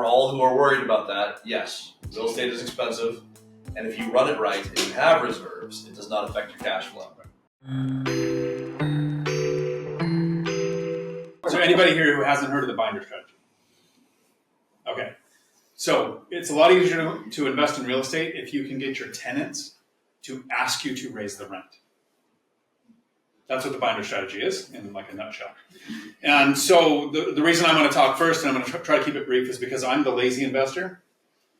for all who are worried about that, yes, real estate is expensive. And if you run it right and you have reserves, it does not affect your cash flow. So anybody here who hasn't heard of the binder strategy? Okay. So it's a lot easier to invest in real estate if you can get your tenants to ask you to raise the rent. That's what the binder strategy is in like a nutshell. And so the reason I'm going to talk first, and I'm going to try to keep it brief, is because I'm the lazy investor.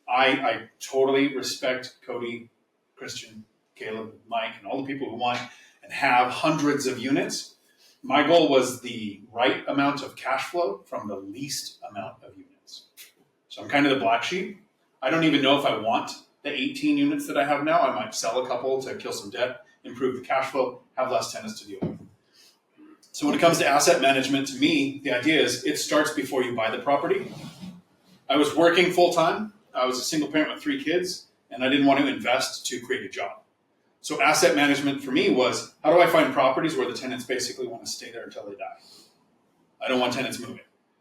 I totally respect Cody, Christian, Caleb, Mike, and all the people who want and have hundreds of units. My goal was the right amount of cash flow from the least amount of units. So I'm kind of the black sheep. I don't even know if I want the 18 units that I have now. I might sell a couple to kill some debt, improve the cash flow, have less tenants to deal with. So when it comes to asset management, to me, the idea is it starts before you buy the property. I was working full time. I was a single parent with 3 kids, and I didn't want to invest to create a job. So asset management for me was, how do I find properties where the tenants basically want to stay there until they die? I don't want tenants moving.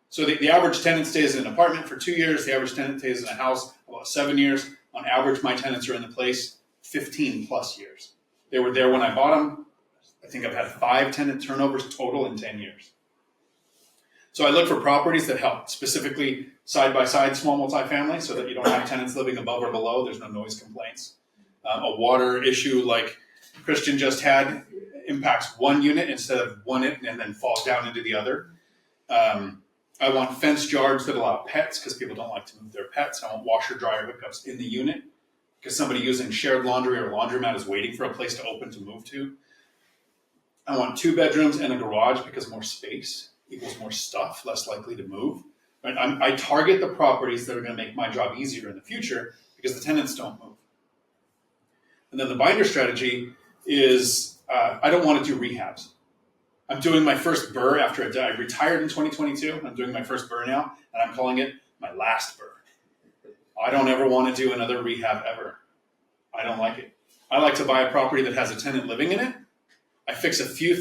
So the average tenant stays in an apartment for 2 years. The average tenant stays in a house about 7 years. On average, my tenants are in the place 15 plus years. They were there when I bought them. I think I've had 5 tenant turnovers total in 10 years. So I look for properties that help, specifically side-by-side small multifamily, so that you don't have tenants living above or below. There's no noise complaints. A water issue like Christian just had impacts one unit instead of one and then falls down into the other. I want fenced yards that allow pets because people don't like to move their pets. I want washer dryer hookups in the unit because somebody using shared laundry or laundromat is waiting for a place to open to move to. I want 2 bedrooms and a garage because more space equals more stuff, less likely to move. Right? I target the properties that are going to make my job easier in the future because the tenants don't move. And then the binder strategy is I don't want to do rehabs. I'm doing my first BRRRR after I retired in 2022. I'm doing my first BRRRR now, and I'm calling it my last BRRRR. I don't ever want to do another rehab ever. I don't like it. I like to buy a property that has a tenant living in it. I fix a few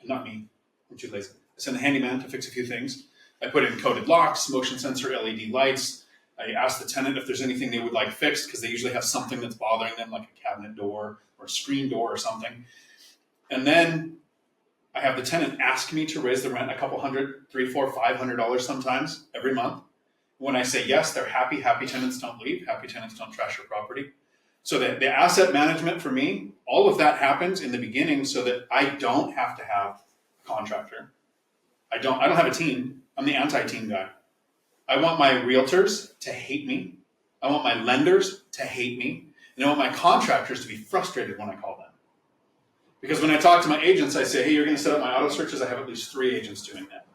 not me, I'm too lazy. I send a handyman to fix a few things. I put in coated locks, motion sensor LED lights. I ask the tenant if there's anything they would like fixed because they usually have something that's bothering them, like a cabinet door or a screen door or something. And then I have the tenant ask me to raise the rent a couple hundred, $300, $400, $500 sometimes every month. When I say yes, they're happy. Happy tenants don't leave. Happy tenants don't trash your property. So the asset management for me, all of that happens in the beginning so that I don't have to have a contractor. I don't have a team. I'm the anti-team guy. I want my realtors to hate me. I want my lenders to hate me. And I want my contractors to be frustrated when I call them. Because when I talk to my agents, I say, hey, you're going to set up my auto searches. I have at least 3 agents doing that.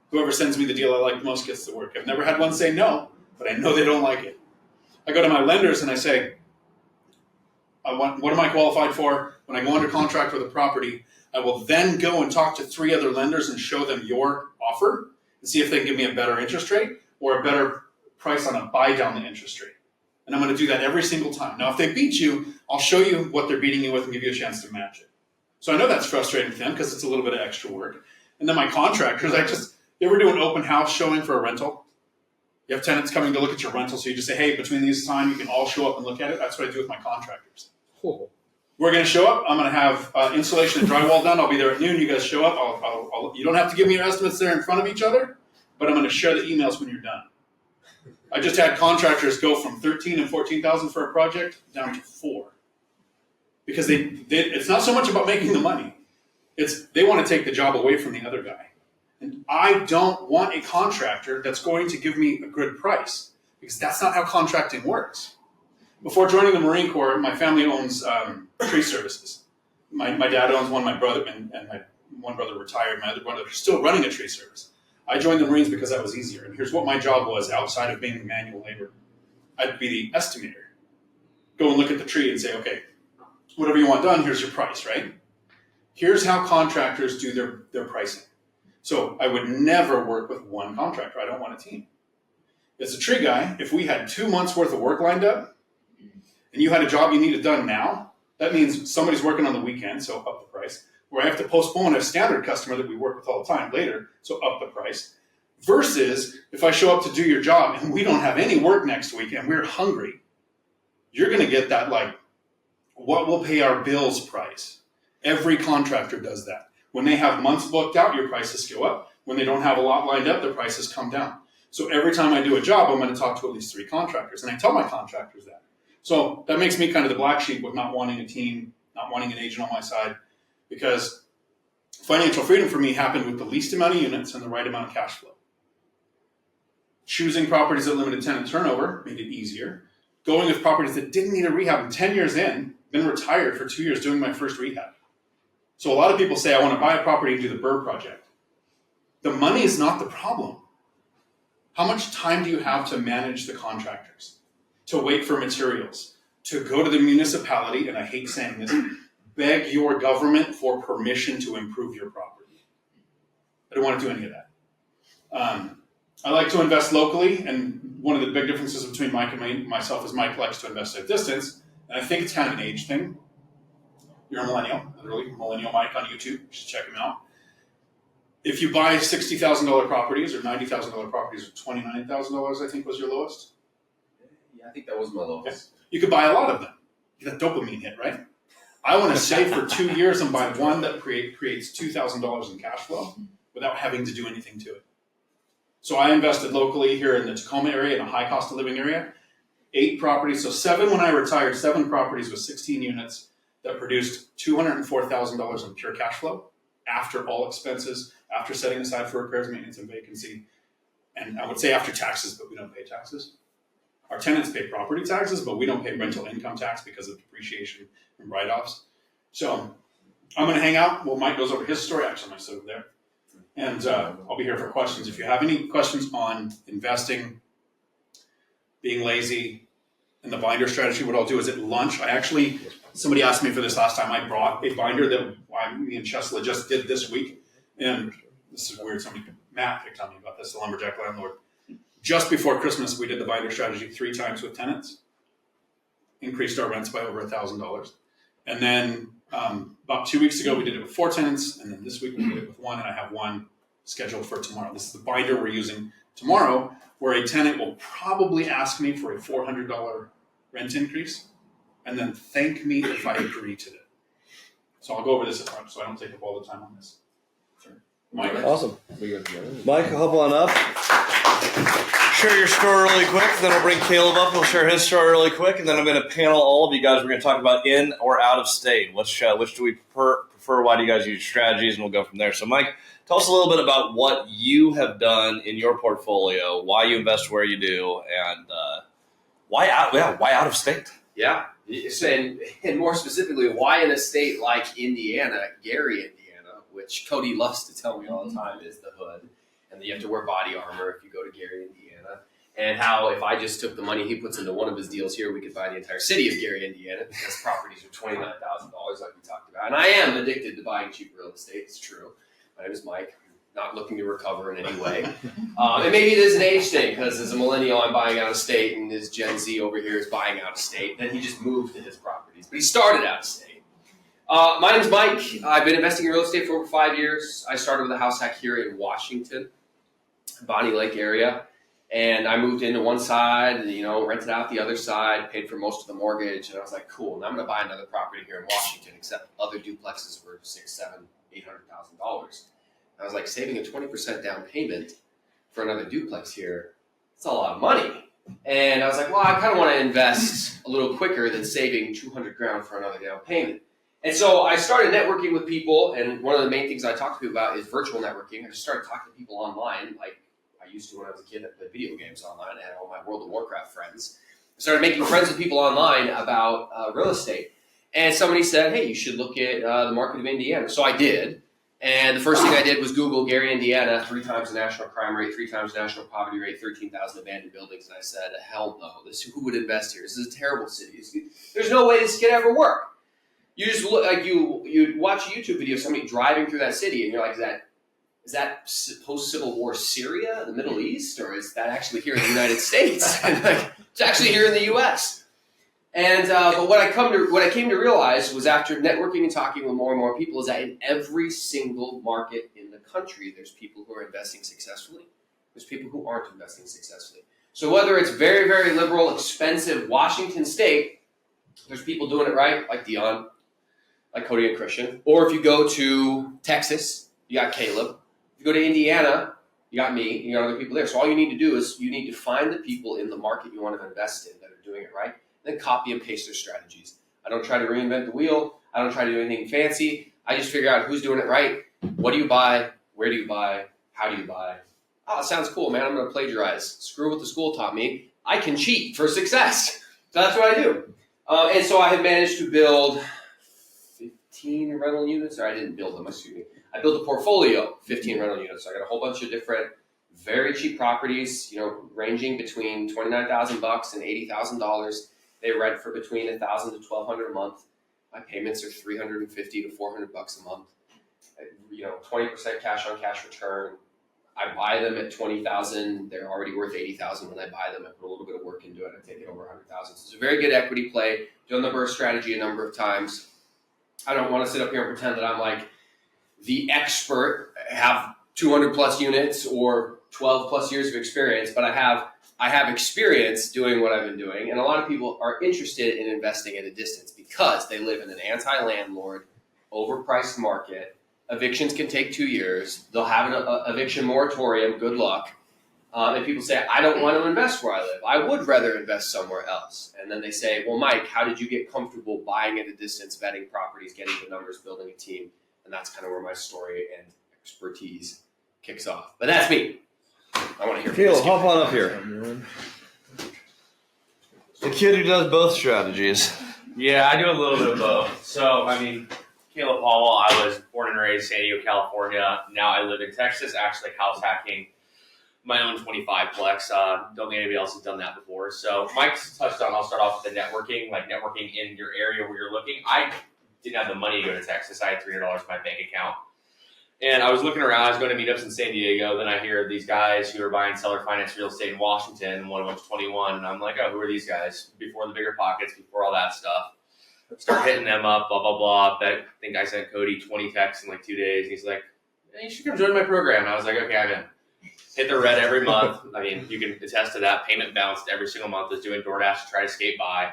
Whoever sends me the deal I like most gets the work. I've never had one say no, but I know they don't like it. I go to my lenders and I say, what am I qualified for? When I go under contract with a property, I will then go and talk to 3 other lenders and show them your offer and see if they can give me a better interest rate or a better price on a buy down the interest rate. And I'm going to do that every single time. Now, if they beat you, I'll show you what they're beating you with and give you a chance to match it. So I know that's frustrating for them because it's a little bit of extra work. And then my contractors, you ever do an open house showing for a rental? You have tenants coming to look at your rental, so you just say, hey, between these time, you can all show up and look at it. That's what I do with my contractors. Cool. We're going to show up. I'm going to have insulation and drywall done. I'll be there at noon. You guys show up. You don't have to give me your estimates there in front of each other, but I'm going to share the emails when you're done. I just had contractors go from 13 and 14,000 for a project down to 4. Because it's not so much about making the money. It's they want to take the job away from the other guy. And I don't want a contractor that's going to give me a good price because that's not how contracting works. Before joining the Marine Corps, my family owns tree services. My dad owns one, my brother, and my one brother retired. My other brother is still running a tree service. I joined the Marines because that was easier. And here's what my job was outside of being the manual labor. I'd be the estimator. Go and look at the tree and say, okay, whatever you want done, here's your price, right? Here's how contractors do their pricing. So I would never work with one contractor. I don't want a team. As a tree guy, if we had 2 months worth of work lined up and you had a job you needed done now, that means somebody's working on the weekend, so up the price. Or I have to postpone a standard customer that we work with all the time later, so up the price. Versus if I show up to do your job and we don't have any work next week and we're hungry, you're going to get that like, what will pay our bills price. Every contractor does that. When they have months booked out, your prices go up. When they don't have a lot lined up, their prices come down. So every time I do a job, I'm going to talk to at least 3 contractors. And I tell my contractors that. So that makes me kind of the black sheep with not wanting a team, not wanting an agent on my side, because financial freedom for me happened with the least amount of units and the right amount of cash flow. Choosing properties that limited tenant turnover made it easier. Going with properties that didn't need a rehab. And 10 years in, been retired for 2 years doing my first rehab. So a lot of people say, I want to buy a property and do the Burr project. The money is not the problem. How much time do you have to manage the contractors, to wait for materials, to go to the municipality, and I hate saying this, beg your government for permission to improve your property? I don't want to do any of that. I like to invest locally, and one of the big differences between Mike and myself is Mike likes to invest at distance, and I think it's kind of an age thing. You're a millennial, literally, Millennial Mike on YouTube. You should check him out. If you buy $60,000 properties or $90,000 properties or $29,000, I think was your lowest. Yeah, I think that was my lowest. Okay. You could buy a lot of them. You get that dopamine hit, right? I want to save for 2 years and buy one that creates $2,000 in cash flow without having to do anything to it. So I invested locally here in the Tacoma area, in a high cost of living area. 8 properties, so 7 when I retired, 7 properties with 16 units that produced $204,000 in pure cash flow after all expenses, after setting aside for repairs, maintenance, and vacancy. And I would say after taxes, but we don't pay taxes. Our tenants pay property taxes, but we don't pay rental income tax because of depreciation and write-offs. So I'm going to hang out while Mike goes over his story. Actually, I'm going to sit over there. And I'll be here for questions. If you have any questions on investing, being lazy, and the binder strategy, what I'll do is at lunch, somebody asked me for this last time, I brought a binder that me and Chesla just did this week. And this is weird, Matt picked on me about this, the lumberjack landlord. Just before Christmas, we did the binder strategy 3 times with tenants, increased our rents by over $1,000. And then about 2 weeks ago, we did it with 4 tenants, and then this week we did it with 1, and I have 1 scheduled for tomorrow. This is the binder we're using tomorrow, where a tenant will probably ask me for a $400 rent increase, and then thank me if I agree to it. So I'll go over this at front, so I don't take up all the time on this. Sure. Mike. Awesome. Mike, hop on up. Share your story really quick, then we'll bring Caleb up. He'll share his story really quick, and then I'm going to panel all of you guys. We're going to talk about in or out of state. Which do we prefer? Why do you guys use strategies? And we'll go from there. So, Mike, tell us a little bit about what you have done in your portfolio, why you invest where you do, and why out of state? Yeah, and more specifically, why in a state like Indiana, Gary, Indiana, which Cody loves to tell me all the time is the hood, and you have to wear body armor if you go to Gary, Indiana. And how if I just took the money he puts into one of his deals here, we could buy the entire city of Gary, Indiana, because properties are $29,000 like we talked about. And I am addicted to buying cheap real estate. It's true. My name is Mike. I'm not looking to recover in any way. And maybe it is an age thing, because as a millennial, I'm buying out of state, and his Gen Z over here is buying out of state. Then he just moved to his properties. But he started out of state. My name is Mike. I've been investing in real estate for over 5 years. I started with a house hack here in Washington, Bonnie Lake area. And I moved into one side, and, rented out the other side, paid for most of the mortgage. And I was like, cool, now I'm going to buy another property here in Washington, except other duplexes were $600,000, $700,000, $800,000. I was like, saving a 20% down payment for another duplex here, it's a lot of money. And I was like, well, I kind of want to invest a little quicker than saving $200,000 for another down payment. And so I started networking with people, and one of the main things I talk to people about is virtual networking. I just started talking to people online, like I used to when I was a kid. I played video games online. I had all my World of Warcraft friends. I started making friends with people online about real estate. And somebody said, hey, you should look at the market of Indiana. So I did. And the first thing I did was Google Gary, Indiana, 3 times the national crime rate, 3 times the national poverty rate, 13,000 abandoned buildings. And I said, hell no, who would invest here? This is a terrible city. There's no way this could ever work. You just look like you watch a YouTube video of somebody driving through that city, and you're like, is that post-Civil War Syria, the Middle East, or is that actually here in the United States? It's actually here in the U.S. And but what I came to realize was after networking and talking with more and more people is that in every single market in the country, there's people who are investing successfully, There's people who aren't investing successfully. So whether it's very, very liberal, expensive Washington State, there's people doing it right, like Dion, like Cody and Christian. Or if you go to Texas, you got Caleb. If you go to Indiana, you got me, you got other people there. So all you need to do is you need to find the people in the market you want to invest in that are doing it right, and then copy and paste their strategies. I don't try to reinvent the wheel. I don't try to do anything fancy. I just figure out who's doing it right. What do you buy? Where do you buy? How do you buy? Oh, it sounds cool, man. I'm going to plagiarize. Screw what the school taught me. I can cheat for success. So that's what I do. And so I have managed to build 15 rental units. Or I didn't build them, excuse me. I built a portfolio, 15 rental units. So I got a whole bunch of different, very cheap properties, you know, ranging between $29,000 and $80,000. They rent for between $1,000 to $1,200 a month. My payments are $350 to $400 a month. You know, 20% cash on cash return. I buy them at $20,000. They're already worth $80,000 when I buy them. I put a little bit of work into it. I take it over $100,000. So it's a very good equity play. Done the burst strategy a number of times. I don't want to sit up here and pretend that I'm like the expert, have 200 plus units or 12 plus years of experience, but I have experience doing what I've been doing. And a lot of people are interested in investing at a distance because they live in an anti-landlord, overpriced market. Evictions can take 2 years. They'll have an eviction moratorium. Good luck. And people say, I don't want to invest where I live. I would rather invest somewhere else. And then they say, well, Mike, how did you get comfortable buying at a distance, vetting properties, getting the numbers, building a team? And that's kind of where my story and expertise kicks off. But that's me. I want to hear from Caleb, this hop kid. on up here. The kid who does both strategies. Yeah, I do a little bit of both. So, I mean, Caleb Hall, I was born and raised in San Diego, California. Now I live in Texas, actually house hacking my own 25-plex. Don't think anybody else has done that before. So Mike's touched on, I'll start off with the networking, like networking in your area where you're looking. I didn't have the money to go to Texas. I had $300 in my bank account. And I was looking around. I was going to meetups in San Diego. Then I hear these guys who are buying seller finance real estate in Washington, and one of them's 21. And I'm like, oh, who are these guys? Before the bigger pockets, before all that stuff. Start hitting them up, blah, blah, blah. I think I sent Cody 20 texts in like 2 days. He's like, hey, you should come join my program. And I was like, okay, I'm in. Hit the red every month. I mean, you can attest to that. Payment bounced every single month. Was doing DoorDash to try to skate by.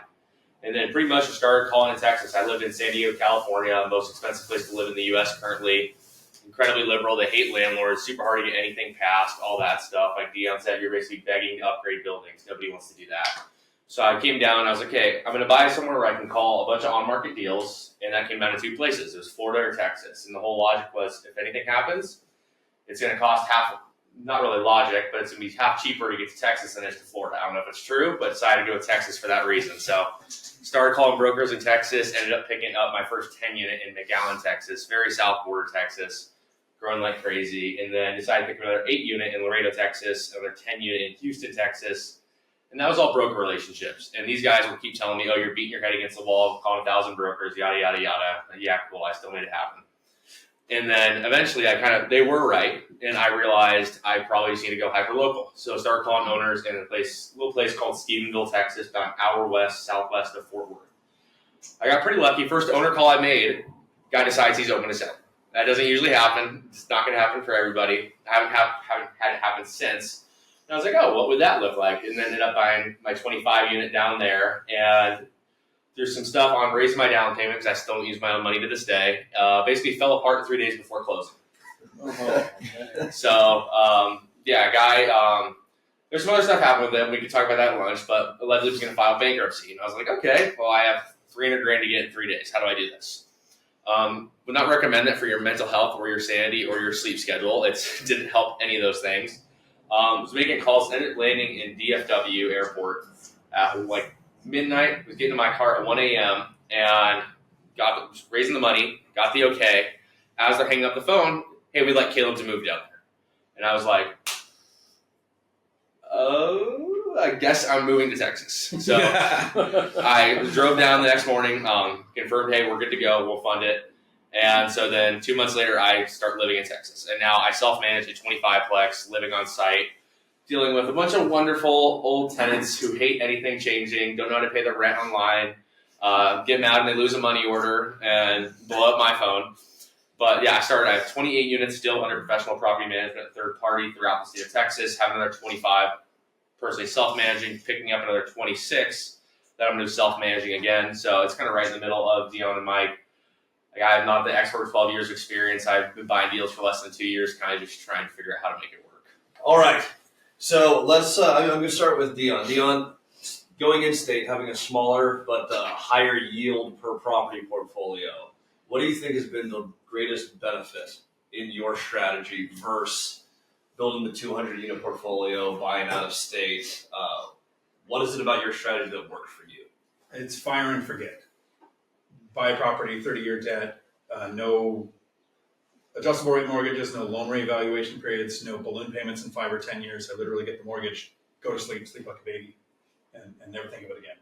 And then pretty much just started calling in Texas. I lived in San Diego, California, most expensive place to live in the U.S. currently. Incredibly liberal. They hate landlords. Super hard to get anything passed. All that stuff. Like Dion said, you're basically begging to upgrade buildings. Nobody wants to do that. So I came down and I was like, okay, I'm going to buy somewhere where I can call a bunch of on-market deals. And that came down to two places. It was Florida or Texas. And the whole logic was if anything happens, it's going to cost half, not really logic, but it's going to be half cheaper to get to Texas than it is to Florida. I don't know if it's true, but decided to go with Texas for that reason. So started calling brokers in Texas, ended up picking up my first 10 unit in McAllen, Texas, very south border Texas, growing like crazy. And then decided to pick up another 8 unit in Laredo, Texas, another 10 unit in Houston, Texas. And that was all broker relationships. And these guys will keep telling me, oh, you're beating your head against the wall, calling 1,000 brokers, yada, yada, yada. Yeah, cool. I still made it happen. And then eventually they were right. And I realized I probably just need to go hyper-local. So I started calling owners in a little place called Stephenville, Texas, about an hour southwest of Fort Worth. I got pretty lucky. First owner call I made, guy decides he's open to sell. That doesn't usually happen. It's not going to happen for everybody. I haven't had it happen since. And I was like, oh, what would that look like? And then ended up buying my 25 unit down there. And there's some stuff on raising my down payment because I still don't use my own money to this day. Basically fell apart 3 days before closing. So, there's some other stuff happened with him. We could talk about that at lunch, but allegedly was going to file bankruptcy. And I was like, okay, well, I have $300,000 to get in 3 days. How do I do this? Would not recommend it for your mental health or your sanity or your sleep schedule. It didn't help any of those things. Was making calls, ended up landing in DFW airport at like midnight. Was getting in my car at 1 a.m. and was raising the money, got the okay. As they're hanging up the phone, hey, we'd like Caleb to move down there. And I was like, oh, I guess I'm moving to Texas. So I drove down the next morning, confirmed, hey, we're good to go. We'll fund it. And so then 2 months later, I start living in Texas. And now I self-manage a 25-plex, living on site, dealing with a bunch of wonderful old tenants who hate anything changing, don't know how to pay their rent online, get mad and they lose a money order and blow up my phone. But yeah, I have 28 units still under professional property management, third party throughout the state of Texas. Have another 25 personally self-managing, picking up another 26 that I'm going to do self-managing again. So it's kind of right in the middle of Dion and Mike. Like, I'm not the expert with 12 years of experience. I've been buying deals for less than 2 years, kind of just trying to figure out how to make it work. All right. So let's. I'm going to start with Dion. Dion, going in state, having a smaller but higher yield per property portfolio. What do you think has been the greatest benefit in your strategy versus building the 200 unit portfolio, buying out of state? What is it about your strategy that worked for you? It's fire and forget. Buy a property, 30-year debt, no adjustable rate mortgages, no loan reevaluation periods, no balloon payments in 5 or 10 years. I literally get the mortgage, go to sleep like a baby, and never think of it again.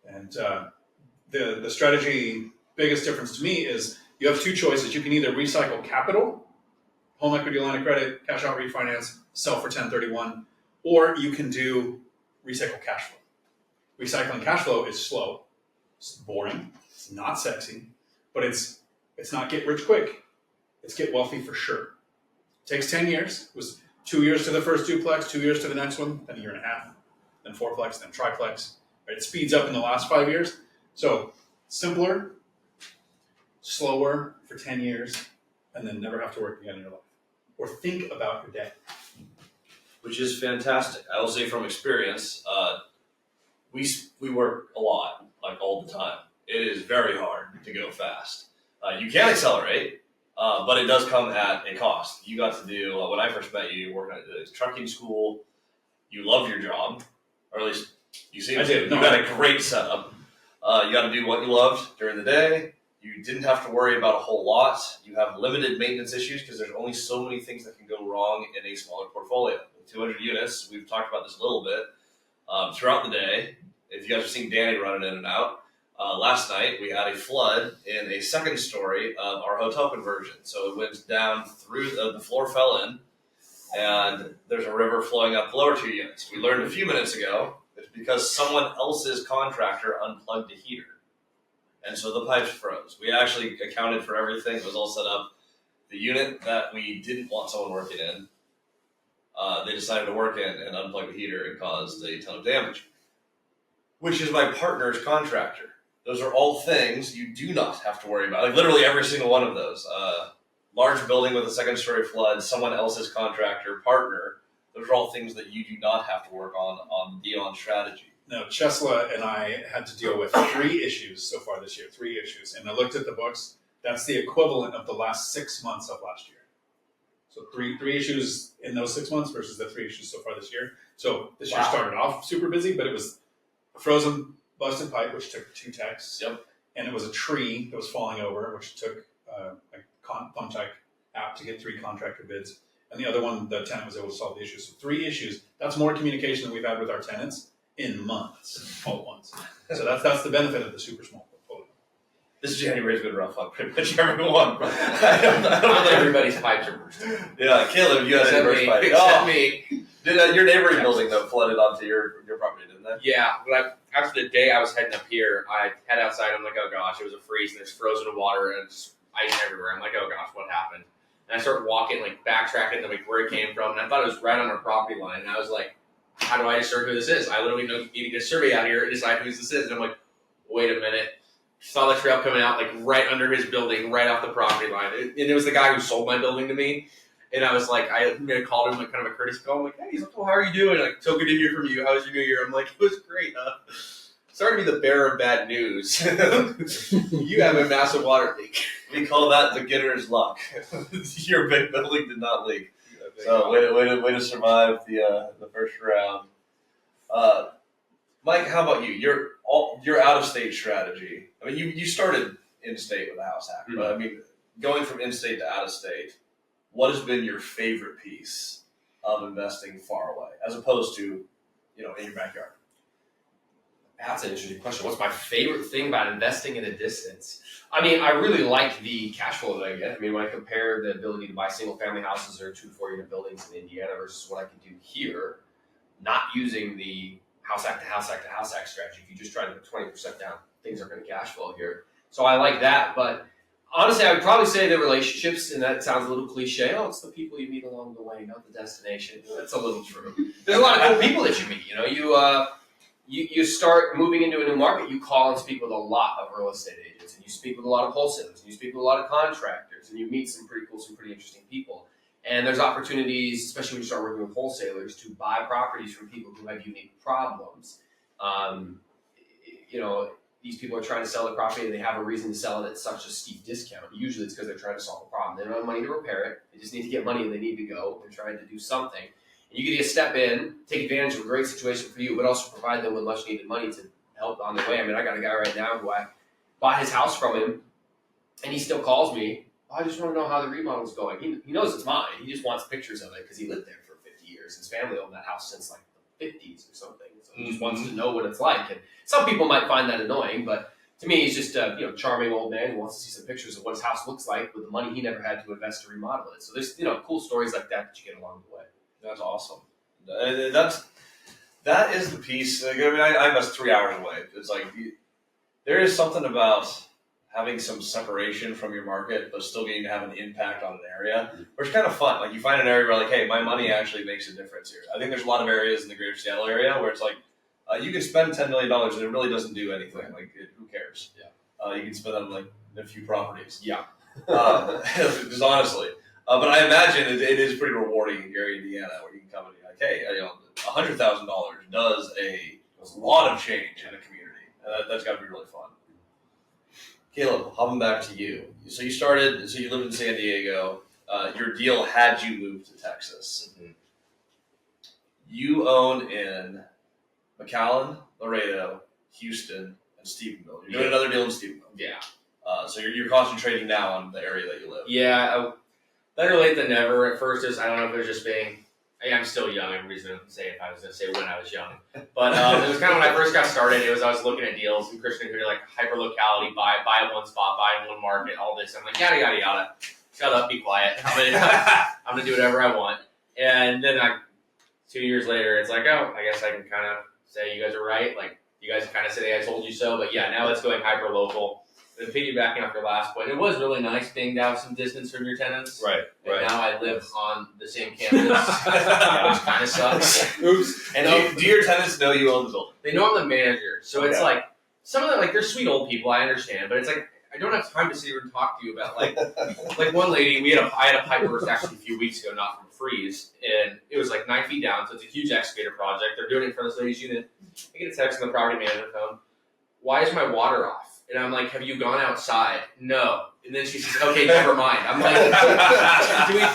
And the strategy, biggest difference to me is you have two choices. You can either recycle capital, home equity line of credit, cash out refinance, sell for 1031, or you can do recycle cash flow. Recycling cash flow is slow, it's boring, it's not sexy, but it's not get rich quick. It's get wealthy for sure. It takes 10 years. It was 2 years to the first duplex, 2 years to the next one, then a year and a half, then fourplex, then triplex. Right? It speeds up in the last 5 years. So simpler, slower for 10 years, and then never have to work again in your life. Or think about your debt. Which is fantastic. I will say from experience, we work a lot, like all the time. It is very hard to go fast. You can accelerate, but it does come at a cost. You got to do, when I first met you, working at the trucking school, you loved your job, or at least you seem to. You got a great setup. You got to do what you loved during the day. You didn't have to worry about a whole lot. You have limited maintenance issues because there's only so many things that can go wrong in a smaller portfolio. With 200 units, we've talked about this a little bit, throughout the day. If you guys have seen Danny running in and out, last night we had a flood in a second story of our hotel conversion. So it went down through, the floor fell in, and there's a river flowing up the lower 2 units. We learned a few minutes ago it's because someone else's contractor unplugged a heater. And so the pipes froze. We actually accounted for everything. It was all set up. The unit that we didn't want someone working in, they decided to work in and unplug the heater and caused a ton of damage, which is my partner's contractor. Those are all things you do not have to worry about. Like literally every single one of those. Large building with a second story flood, someone else's contractor, partner. Those are all things that you do not have to work on Dion strategy. No, Chesla and I had to deal with 3 issues so far this year, 3 issues. And I looked at the books. That's the equivalent of the last 6 months of last year. So three issues in those 6 months versus the 3 issues so far this year. So this year started off super busy, but it was a frozen busted pipe, which took 2 techs. Yep. And it was a tree that was falling over, which took a Thumbtack app to get 3 contractor bids. And the other one, the tenant was able to solve the issue. So 3 issues. That's more communication than we've had with our tenants in months, all at once. So that's the benefit of the super small portfolio. This January's been rough on pretty much everyone. I don't Not everybody's pipes are bursting. Yeah, Caleb, you had a burst pipe. Except me. Did your neighboring building though flooded onto your property, didn't they? Yeah, but after the day I was heading up here, I head outside. I'm like, oh gosh, it was a freeze, and there's frozen water and just ice everywhere. I'm like, oh gosh, what happened? And I start walking, like backtracking to like where it came from, and I thought it was right on our property line. And I was like, how do I discern who this is? I literally need to get a survey out here and decide who this is. And I'm like, wait a minute. Saw the trail coming out like right under his building, right off the property line. And it was the guy who sold my building to me. And I was like, I called him like kind of a courtesy call. I'm like, hey, he's like, well, how are you doing? Like, so good to hear from you. How was your new year? I'm like, it was great. Sorry to be the bearer of bad news. You have a massive water leak. We call that beginner's luck. Your big building did not leak. So way to survive the first round. Mike, how about you? Your out of state strategy. I mean, you started in state with a house hack, but I mean, going from in state to out of state, what has been your favorite piece of investing far away, as opposed to in your backyard? That's an interesting question. What's my favorite thing about investing in a distance? I mean, I really like the cash flow that I get. I mean, when I compare the ability to buy single family houses or 2 to 4 unit buildings in Indiana versus what I can do here, not using the house hack to house hack to house hack strategy. If you just try to put 20% down, things are going to cash flow here. So I like that. But Honestly, I would probably say the relationships, and that sounds a little cliche. Oh, it's the people you meet along the way, not the destination. That's a little true. There's a lot of cool people that you meet. You start moving into a new market. You call and speak with a lot of real estate agents, and you speak with a lot of wholesalers, and you speak with a lot of contractors, and you meet some pretty cool, some pretty interesting people. And there's opportunities, especially when you start working with wholesalers, to buy properties from people who have unique problems. These people are trying to sell the property and they have a reason to sell it at such a steep discount. Usually it's because they're trying to solve a problem. They don't have money to repair it. They just need to get money and they need to go. They're trying to do something. And you get to step in, take advantage of a great situation for you, but also provide them with much needed money to help on their way. I mean, I got a guy right now who I bought his house from him and he still calls me. Oh, I just want to know how the remodel's going. He knows it's mine. He just wants pictures of it because he lived there for 50 years. His family owned that house since like the 50s or something. So he just wants to know what it's like. And some people might find that annoying, but to me, he's just a charming old man who wants to see some pictures of what his house looks like with the money he never had to invest to remodel it. So there's cool stories like that you get along the way. That's awesome. That is the piece. Like, I mean, I invest 3 hours away. It's like there is something about having some separation from your market, but still getting to have an impact on an area, which is kind of fun. Like you find an area where like, hey, my money actually makes a difference here. I think there's a lot of areas in the greater Seattle area where it's like, you can spend $10 million and it really doesn't do anything. Like, who cares? Yeah. You can spend that on like a few properties. Yeah. Just honestly. But I imagine it is pretty rewarding in Gary, Indiana, where you can come and be like, hey, $100,000 does a lot of change in a community. That's got to be really fun. Caleb, hopping back to you. So you lived in San Diego. Your deal had you move to Texas. Mm-hmm. You own in McAllen, Laredo, Houston, and Stephenville. You're doing another deal in Stephenville. Yeah. So you're concentrating now on the area that you live. Yeah. Better late than never. At first, I don't know if it was just being. I'm still young. I'm reason to say if I was going to say when I was young, but it was kind of when I first got started. I was looking at deals and Christian could like hyper locality, buy in one spot, buy in one market, all this. I'm like yada yada yada. Shut up, be quiet. I'm gonna do whatever I want. And then 2 years later, it's like, oh, I guess I can kind of say you guys are right. Like you guys kind of say I told you so. But yeah, now it's going hyper local. And piggybacking off your last point, it was really nice being to have some distance from your tenants. Right. And now I live on the same campus, which kind of sucks. Oops. And do your tenants know you own the building? They know I'm the manager, so it's like some of them, like they're sweet old people. I understand, but it's like I don't have time to sit here and talk to you about like one lady. I had a pipe burst actually a few weeks ago, not from freeze, and it was like 9 feet down, so it's a huge excavator project. They're doing it in front of this lady's unit. I get a text on the property manager phone. Why is my water off? And I'm like, have you gone outside? No. And then she says, okay, never mind. I'm like,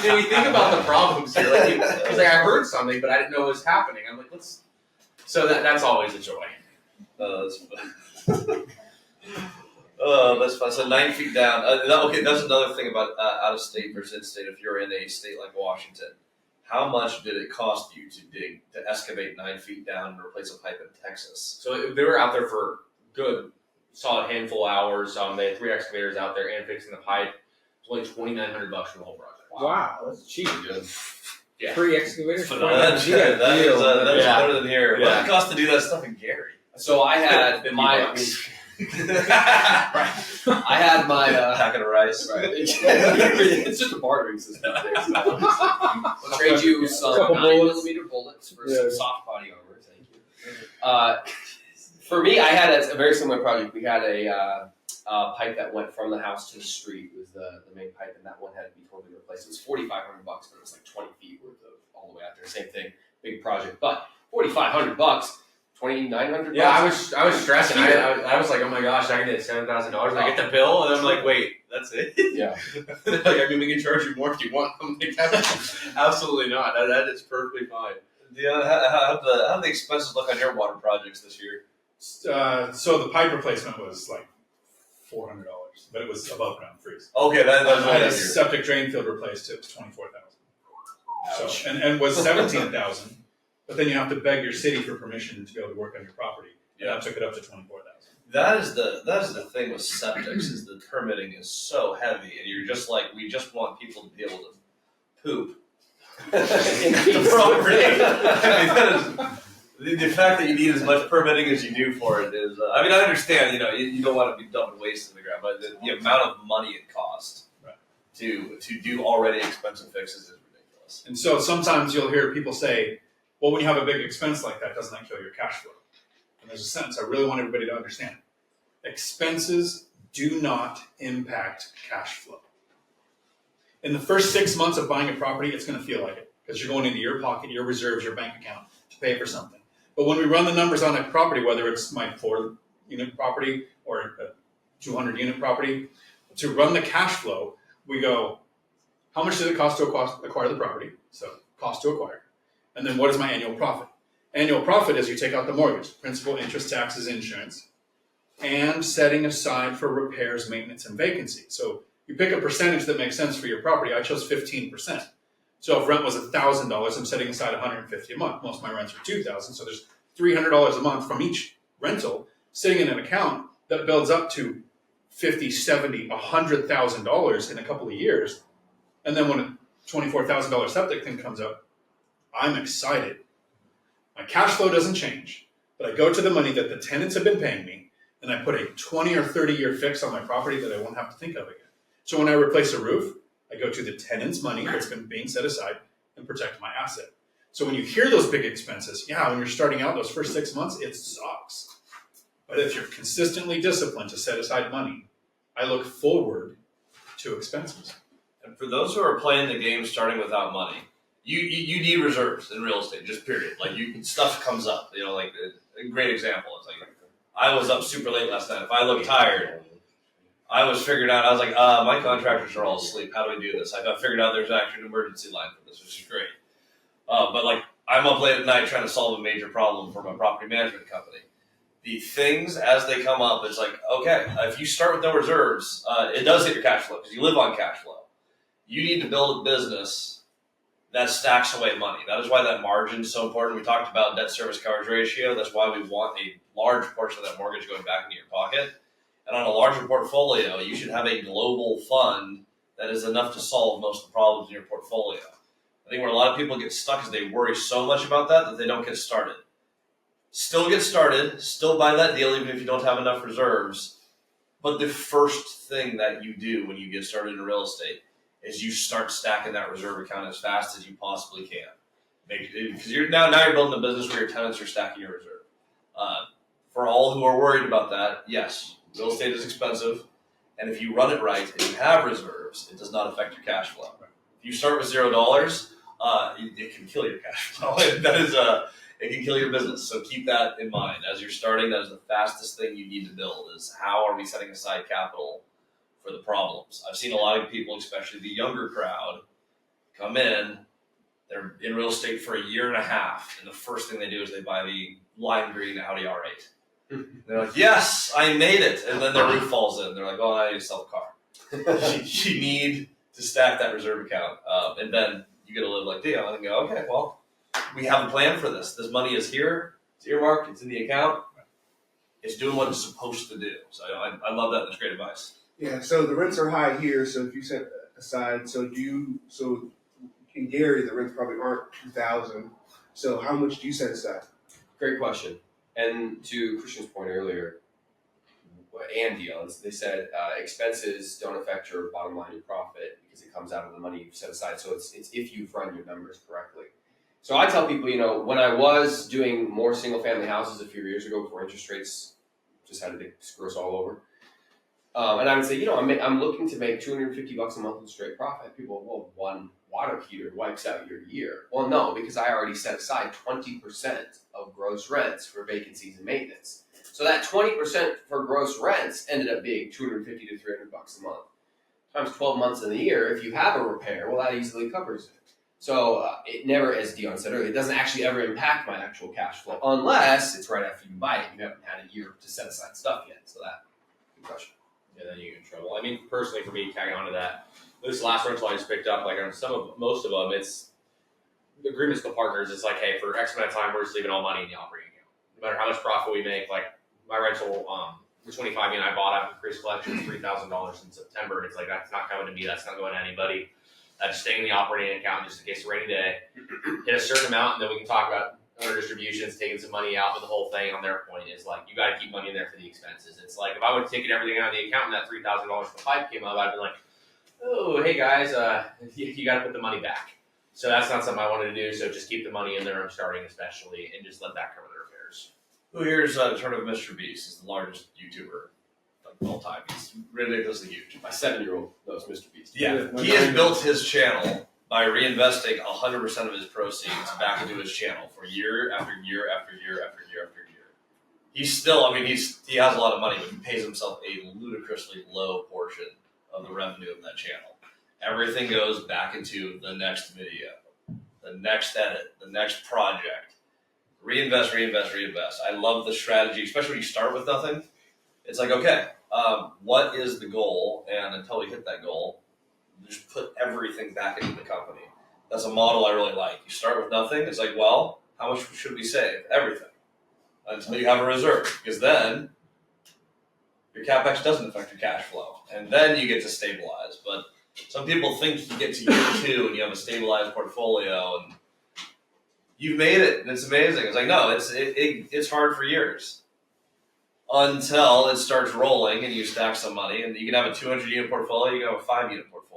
do we think about the problems here? Because I heard something, but I didn't know what was happening. I'm like, So that's always a joy. That's fun. That's fun. So 9 feet down. Okay, that's another thing about out of state versus in state. If you're in a state like Washington, how much did it cost you to excavate 9 feet down and replace a pipe in Texas? So they were out there for good solid handful of hours. They had 3 excavators out there and fixing the pipe. It was only $2,900 for the whole project. Wow, that's cheap. Good. Yeah. 3 excavators? That is better than here. Yeah. What did it cost to do that stuff in Gary? So I had my I had my packet of rice. Right. It's just a bartering system. We'll trade you some 9mm bullets for some soft body armor. Thank you. For me, I had a very similar project. We had a pipe that went from the house to the street. It was the main pipe, and that one had to be totally replaced. It was $4,500, but it was like 20 feet worth of all the way out there. Same thing, big project, but $4,500, $2,900. Yeah, I was stressing. I was like, oh my gosh, I can get $7,000. And I get the bill, and I'm like, wait, that's it? Yeah. Like, I mean, we can charge you more if you want. I'm like, absolutely not. That is perfectly fine. Dion, how do the expenses look on your water projects this year? So the pipe replacement was like $400, but it was above ground freeze. Okay, that's I had a septic drain field replaced. It was $24,000. So and was $17,000, but then you have to beg your city for permission to be able to work on your property. Yeah, that took it up to $24,000. That is the thing with septics is the permitting is so heavy, and you're just like we just want people to be able to poop in the property. I mean, The fact that you need as much permitting as you do for it is, I mean, I understand, you don't want to be dumping waste in the ground, but the amount of money it costs to do already expensive fixes is ridiculous. And so sometimes you'll hear people say, well, when you have a big expense like that, doesn't that kill your cash flow? And there's a sentence I really want everybody to understand. Expenses do not impact cash flow. In the first 6 months of buying a property, it's going to feel like it because you're going into your pocket, your reserves, your bank account to pay for something. But when we run the numbers on a property, whether it's my 4-unit property or a 200-unit property, to run the cash flow, we go, how much does it cost to acquire the property? So cost to acquire. And then what is my annual profit? Annual profit is you take out the mortgage, principal, interest, taxes, insurance, and setting aside for repairs, maintenance, and vacancy. So you pick a percentage that makes sense for your property. I chose 15%. So if rent was $1,000, I'm setting aside $150 a month. Most of my rents are $2,000, so there's $300 a month from each rental sitting in an account that builds up to $50,000, $70,000, $100,000 in a couple of years. And then when a $24,000 septic thing comes up, I'm excited. My cash flow doesn't change, but I go to the money that the tenants have been paying me, and I put a 20 or 30-year fix on my property that I won't have to think of again. So when I replace a roof, I go to the tenant's money that's been being set aside and protect my asset. So when you hear those big expenses, when you're starting out those first 6 months, it sucks. But if you're consistently disciplined to set aside money, I look forward to expenses. And for those who are playing the game starting without money, you need reserves in real estate, just period. Like stuff comes up, like a great example. It's like, I was up super late last night. If I look tired, I was figuring out, I was like, my contractors are all asleep. How do we do this? I figured out there's actually an emergency line for this, which is great. But like, I'm up late at night trying to solve a major problem for my property management company. The things as they come up, it's like, okay, if you start with no reserves, it does hit your cash flow because you live on cash flow. You need to build a business that stacks away money. That is why that margin is so important. We talked about debt service coverage ratio. That's why we want a large portion of that mortgage going back into your pocket. And on a larger portfolio, you should have a global fund that is enough to solve most of the problems in your portfolio. I think where a lot of people get stuck is they worry so much about that they don't get started. Still get started, still buy that deal even if you don't have enough reserves. But the first thing that you do when you get started in real estate is you start stacking that reserve account as fast as you possibly can. Because you're now you're building a business where your tenants are stacking your reserve. For all who are worried about that, yes, real estate is expensive, and if you run it right and you have reserves, it does not affect your cash flow. If you start with $0, it can kill your cash flow. It can kill your business. So keep that in mind as you're starting. That is the fastest thing you need to build: is how are we setting aside capital for the problems. I've seen a lot of people, especially the younger crowd, come in. They're in real estate for a year and a half, and the first thing they do is they buy the lime green Audi R8. They're like, yes, I made it. And then their roof falls in. They're like, oh, I need to sell the car. You need to stack that reserve account. And then you get to live like Dion and go, okay, well, we have a plan for this. This money is here. It's earmarked. It's in the account. It's doing what it's supposed to do. So I love that. That's great advice. Yeah, so the rents are high here. So if you set aside, so in Gary, the rents probably aren't $2,000. So how much do you set aside? Great question. And to Christian's point earlier, and Dion's, they said expenses don't affect your bottom line, your profit, because it comes out of the money you've set aside. So it's if you've run your numbers correctly. So I tell people, when I was doing more single family houses a few years ago before interest rates just had a big screw us all over, and I would say, I'm looking to make $250 a month in straight profit. People, well, one water heater wipes out your year. Well, no, because I already set aside 20% of gross rents for vacancies and maintenance. So that 20% for gross rents ended up being $250 to $300 a month. Times 12 months in the year, if you have a repair, well, that easily covers it. So it never, as Dion said earlier, it doesn't actually ever impact my actual cash flow unless it's right after you buy it. You haven't had a year to set aside stuff yet. So that, good question. Yeah, then you get in trouble. I mean, personally, for me, tagging on to that, this last rental I just picked up, like on most of them, it's the agreements with the partners. It's like, hey, for X amount of time, we're just leaving all money in the operating account. No matter how much profit we make, like my rental, the 25 unit I bought after Chris collection $3,000 in September. It's like, that's not coming to me. That's not going to anybody. That's staying in the operating account just in case of a rainy day. Hit a certain amount, and then we can talk about owner distributions, taking some money out, but the whole thing on their point is like, you got to keep money in there for the expenses. It's like, if I would have taken everything out of the account and that $3,000 for pipe came up, I'd been like, oh, hey guys, you got to put the money back. So that's not something I wanted to do. So just keep the money in there. I'm starting especially, and just let that cover the repairs. Who here's heard of Mr. Beast? He's the largest YouTuber of all time. He's ridiculously huge. My 7-year-old knows Mr. Beast. Yeah, he has built his channel by reinvesting 100% of his proceeds back into his channel for year after year after year after year after year. He's still, I mean, he has a lot of money, but he pays himself a ludicrously low portion of the revenue of that channel. Everything goes back into the next video, the next edit, the next project. Reinvest, reinvest, reinvest. I love the strategy, especially when you start with nothing. It's like, okay, what is the goal? And until we hit that goal, just put everything back into the company. That's a model I really like. You start with nothing. It's like, well, how much should we save? Everything. Until you have a reserve. Because then your CapEx doesn't affect your cash flow. And then you get to stabilize. But some people think you get to year 2 and you have a stabilized portfolio and you've made it and it's amazing. It's like, no, it's hard for years until it starts rolling and you stack some money, and you can have a 200-unit portfolio, you can have a 5-unit portfolio.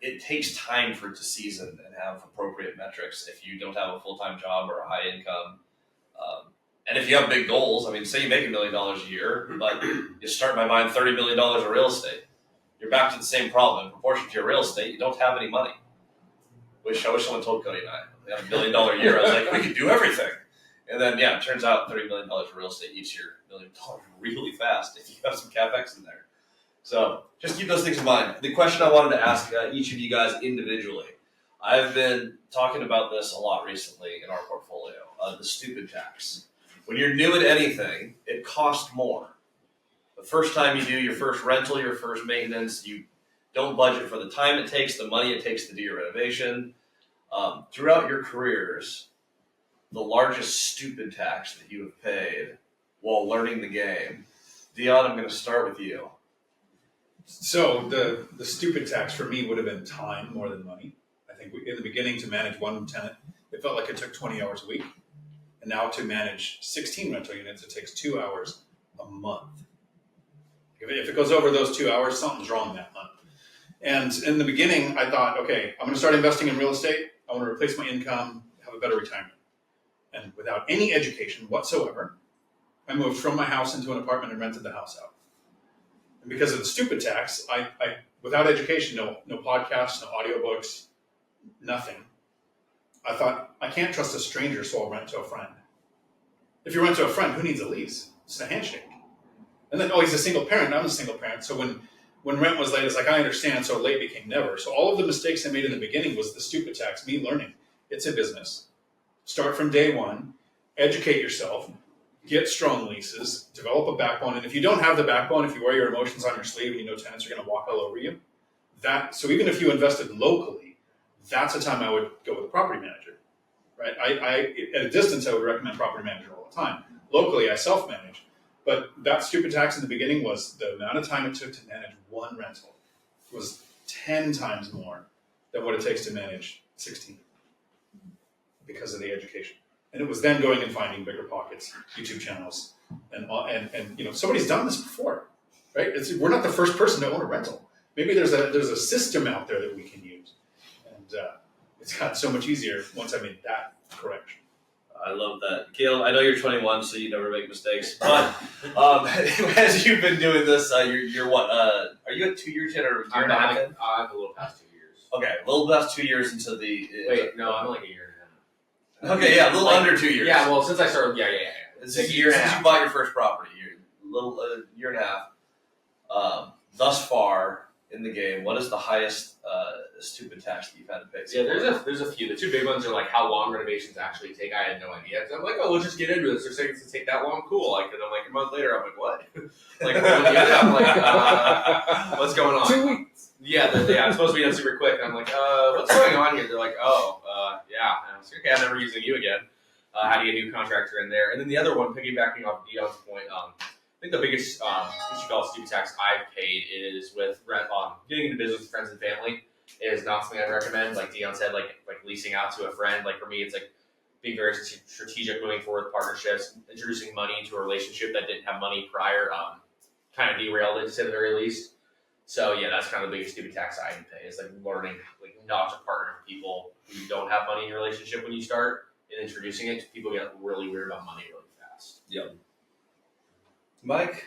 It takes time for it to season and have appropriate metrics if you don't have a full-time job or a high income. And if you have big goals, I mean, say you make $1 million a year, but you start by buying $30 million of real estate. You're back to the same problem. In proportion to your real estate, you don't have any money. I wish someone told Cody and I. We had $1 million a year. I was like, we could do everything. And then, yeah, it turns out $30 million of real estate eats your $1 million really fast if you have some CapEx in there. So just keep those things in mind. The question I wanted to ask each of you guys individually, I've been talking about this a lot recently in our portfolio, the stupid tax. When you're new at anything, it costs more. The first time you do your first rental, your first maintenance, you don't budget for the time it takes, the money it takes to do your renovation. Throughout your careers, the largest stupid tax that you have paid while learning the game. Dion, I'm going to start with you. So the stupid tax for me would have been time more than money. I think in the beginning, to manage one tenant, it felt like it took 20 hours a week. And now to manage 16 rental units, it takes 2 hours a month. If it goes over those 2 hours, something's wrong that month. And in the beginning, I thought, okay, I'm going to start investing in real estate. I want to replace my income, have a better retirement. And without any education whatsoever, I moved from my house into an apartment and rented the house out. And because of the stupid tax, I without education, no podcasts, no audiobooks, nothing. I thought, I can't trust a stranger, so I'll rent to a friend. If you rent to a friend, who needs a lease? It's a handshake. And then, oh, he's a single parent. I'm a single parent. So when rent was late, it's like, I understand. So late became never. So all of the mistakes I made in the beginning was the stupid tax, me learning. It's a business. Start from day one. Educate yourself. Get strong leases. Develop a backbone. And if you don't have the backbone, if you wear your emotions on your sleeve and you know tenants are going to walk all over you, so even if you invested locally, that's the time I would go with a property manager, right? I at a distance, I would recommend property manager all the time. Locally, I self-manage. But that stupid tax in the beginning was the amount of time it took to manage one rental was 10 times more than what it takes to manage 16 because of the education. And it was then going and finding bigger pockets, YouTube channels, and you know, somebody's done this before, right? We're not the first person to own a rental. Maybe there's a system out there that we can use, and it's gotten so much easier once I made that correction. I love that. Caleb, I know you're 21, so you never make mistakes. But as you've been doing this, you're what? Are you at 2 years yet, or a year and a half in? I'm a little past 2 years. Okay, a little past 2 years into the. Wait, no, I'm like a year and a half. Okay, yeah, a little under 2 years. Yeah, well, since I started, yeah. It's a year and a since half. you bought your first property, you're a little year and a half. Thus far in the game, what is the highest stupid tax that you've had to pay? Yeah, there's a few. The two big ones are like how long renovations actually take. I had no idea. So I'm like, oh, we'll just get into this. They're saying it's to take that long. Cool. Like, and I'm like a month later, I'm like, what? Like, I'm like, what's going on? 2 weeks. Yeah, it's supposed to be done super quick. And I'm like, what's going on here? They're like, yeah. And I was like, okay, I'm never using you again. How do you get a new contractor in there? And then the other one, piggybacking off Dion's point, I think the biggest, what you call stupid tax I've paid is with getting into business with friends and family is not something I'd recommend. Like Dion said, like leasing out to a friend. Like for me, it's like being very strategic moving forward with partnerships, introducing money into a relationship that didn't have money prior, kind of derailed it to say the very least. So yeah, that's kind of the biggest stupid tax I can pay is like learning like not to partner with people who don't have money in your relationship when you start and introducing it. People get really weird about money really fast. Yep. Mike?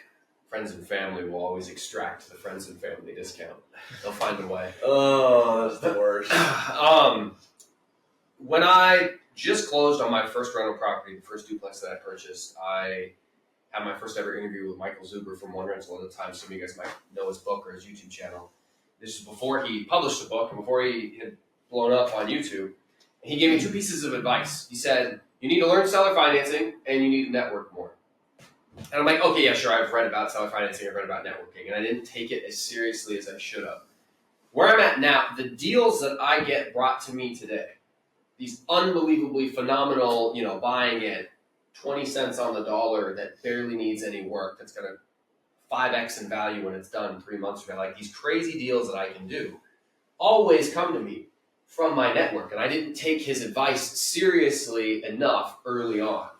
Friends and family will always extract the friends and family discount. They'll find a way. Oh, that's the worst. When I just closed on my first rental property, the first duplex that I purchased, I had my first ever interview with Michael Zuber from One Rental at the time. Some of you guys might know his book or his YouTube channel. This is before he published the book and before he had blown up on YouTube. He gave me 2 pieces of advice. He said, you need to learn seller financing and you need to network more. And I'm like, okay, yeah, sure, I've read about seller financing, I've read about networking, and I didn't take it as seriously as I should have. Where I'm at now, the deals that I get brought to me today, these unbelievably phenomenal, buying at 20 cents on the dollar that barely needs any work, that's going to 5x in value when it's done 3 months from now, like these crazy deals that I can do, always come to me from my network. And I didn't take his advice seriously enough early on.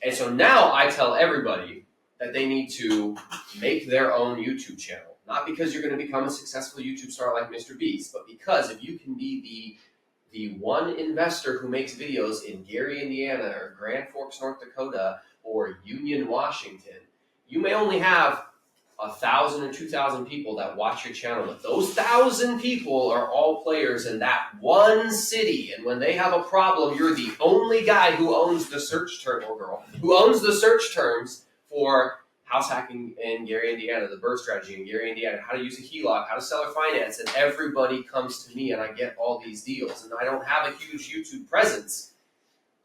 And so now I tell everybody that they need to make their own YouTube channel. Not because you're going to become a successful YouTube star like Mr. Beast, but because if you can be the one investor who makes videos in Gary, Indiana, or Grand Forks, North Dakota, or Union, Washington, you may only have 1,000 or 2,000 people that watch your channel, but those 1,000 people are all players in that one city, and when they have a problem, you're the only guy who owns the search term, or girl, who owns the search terms for house hacking in Gary, Indiana, the birth strategy in Gary, Indiana, how to use a HELOC, how to seller finance, and everybody comes to me and I get all these deals, and I don't have a huge YouTube presence.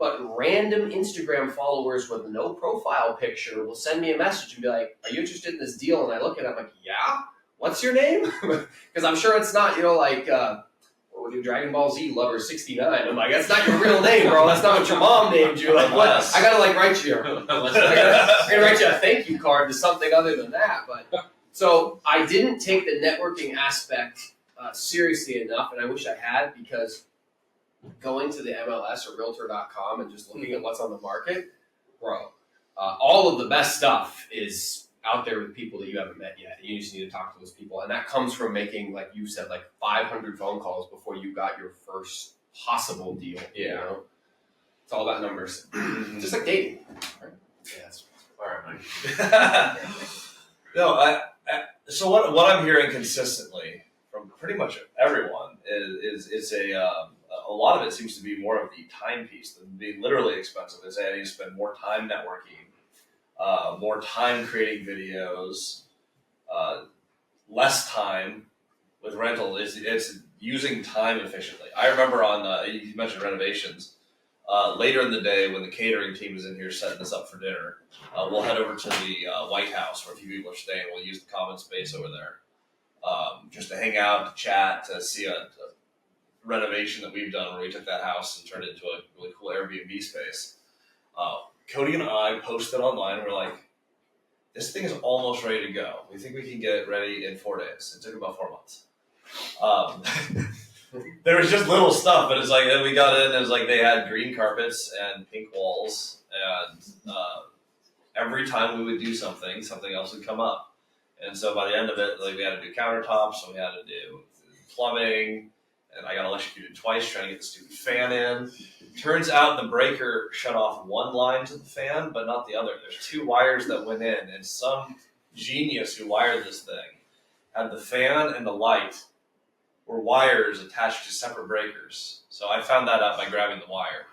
But random Instagram followers with no profile picture will send me a message and be like, are you interested in this deal? And I look at it, I'm like, yeah? What's your name? Because I'm sure it's not, what would you, Dragon Ball Z Lover 69. I'm like, that's not your real name, bro. That's not what your mom named you. Like, what? I gotta write you. I'm gonna write you a thank you card to something other than that. But so I didn't take the networking aspect seriously enough, and I wish I had, because going to the MLS or Realtor.com and just looking at what's on the market, bro, all of the best stuff is out there with people that you haven't met yet. You just need to talk to those people. And that comes from making, like you said, like 500 phone calls before you got your first possible deal. Yeah. It's all about numbers. Just like dating. Right? Yeah, that's all right, Mike. No, so what I'm hearing consistently from pretty much everyone is it's a lot of it seems to be more of the time piece, the literally expensive. Is I need to spend more time networking, more time creating videos, less time with rental. It's using time efficiently. I remember you mentioned renovations. Later in the day, when the catering team is in here setting us up for dinner, we'll head over to the White House where a few people are staying. We'll use the common space over there just to hang out, to chat, to see a renovation that we've done where we took that house and turned it into a really cool Airbnb space. Cody and I posted online. We're like, this thing is almost ready to go. We think we can get it ready in 4 days. It took about 4 months. There was just little stuff, but it's like, then we got in and it was like they had green carpets and pink walls, and every time we would do something else would come up. And so by the end of it, like we had to do countertops, and we had to do plumbing, and I got electrocuted twice trying to get the stupid fan in. Turns out the breaker shut off one line to the fan, but not the other. There's 2 wires that went in, and some genius who wired this thing had the fan and the light were wires attached to separate breakers. So I found that out by grabbing the wire.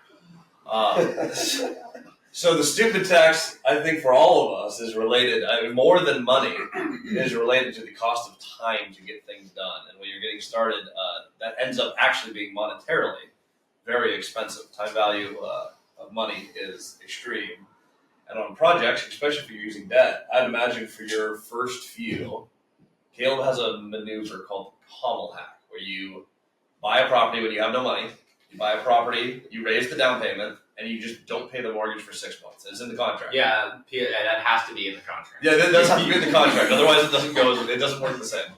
So the stupid tax, I think for all of us, is related, more than money, is related to the cost of time to get things done. And when you're getting started, that ends up actually being monetarily very expensive. Time value of money is extreme. And on projects, especially if you're using debt, I'd imagine for your first few, Caleb has a maneuver called pommel hack, where you buy a property when you have no money, you buy a property, you raise the down payment, and you just don't pay the mortgage for 6 months. It's in the contract. Yeah, that has to be in the contract. Yeah, that does have to be in the contract. Otherwise, it doesn't work the same.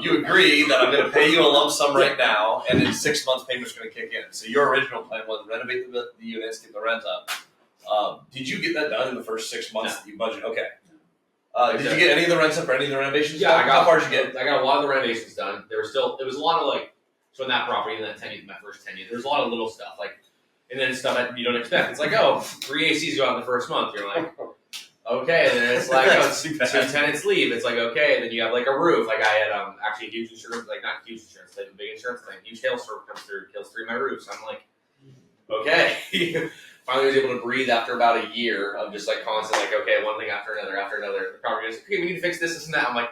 you agree that I'm going to pay you a lump sum right now, and in 6 months payment's going to kick in. So your original plan was renovate the units, get the rent up. Did you get that done in the first 6 months that you budgeted? Okay. Did you get any of the rents up or any of the renovations? Yeah, How far did you get? I got a lot of the renovations done. There was a lot of so in that property in that 10 years, my first 10 years, there's a lot of little stuff and then stuff that you don't expect. It's like, oh, 3 ACs go out in the first month. You're like, okay, and then it's like, oh, two tenants leave. It's like, okay, and then you have a roof. I had actually a huge insurance, not huge insurance, a big insurance thing. Huge hailstorm comes through, kills 3 of my roofs. I'm like, okay. Finally was able to breathe after about a year of just constant, okay, one thing after another. The property goes, okay, we need to fix this and that. I'm like,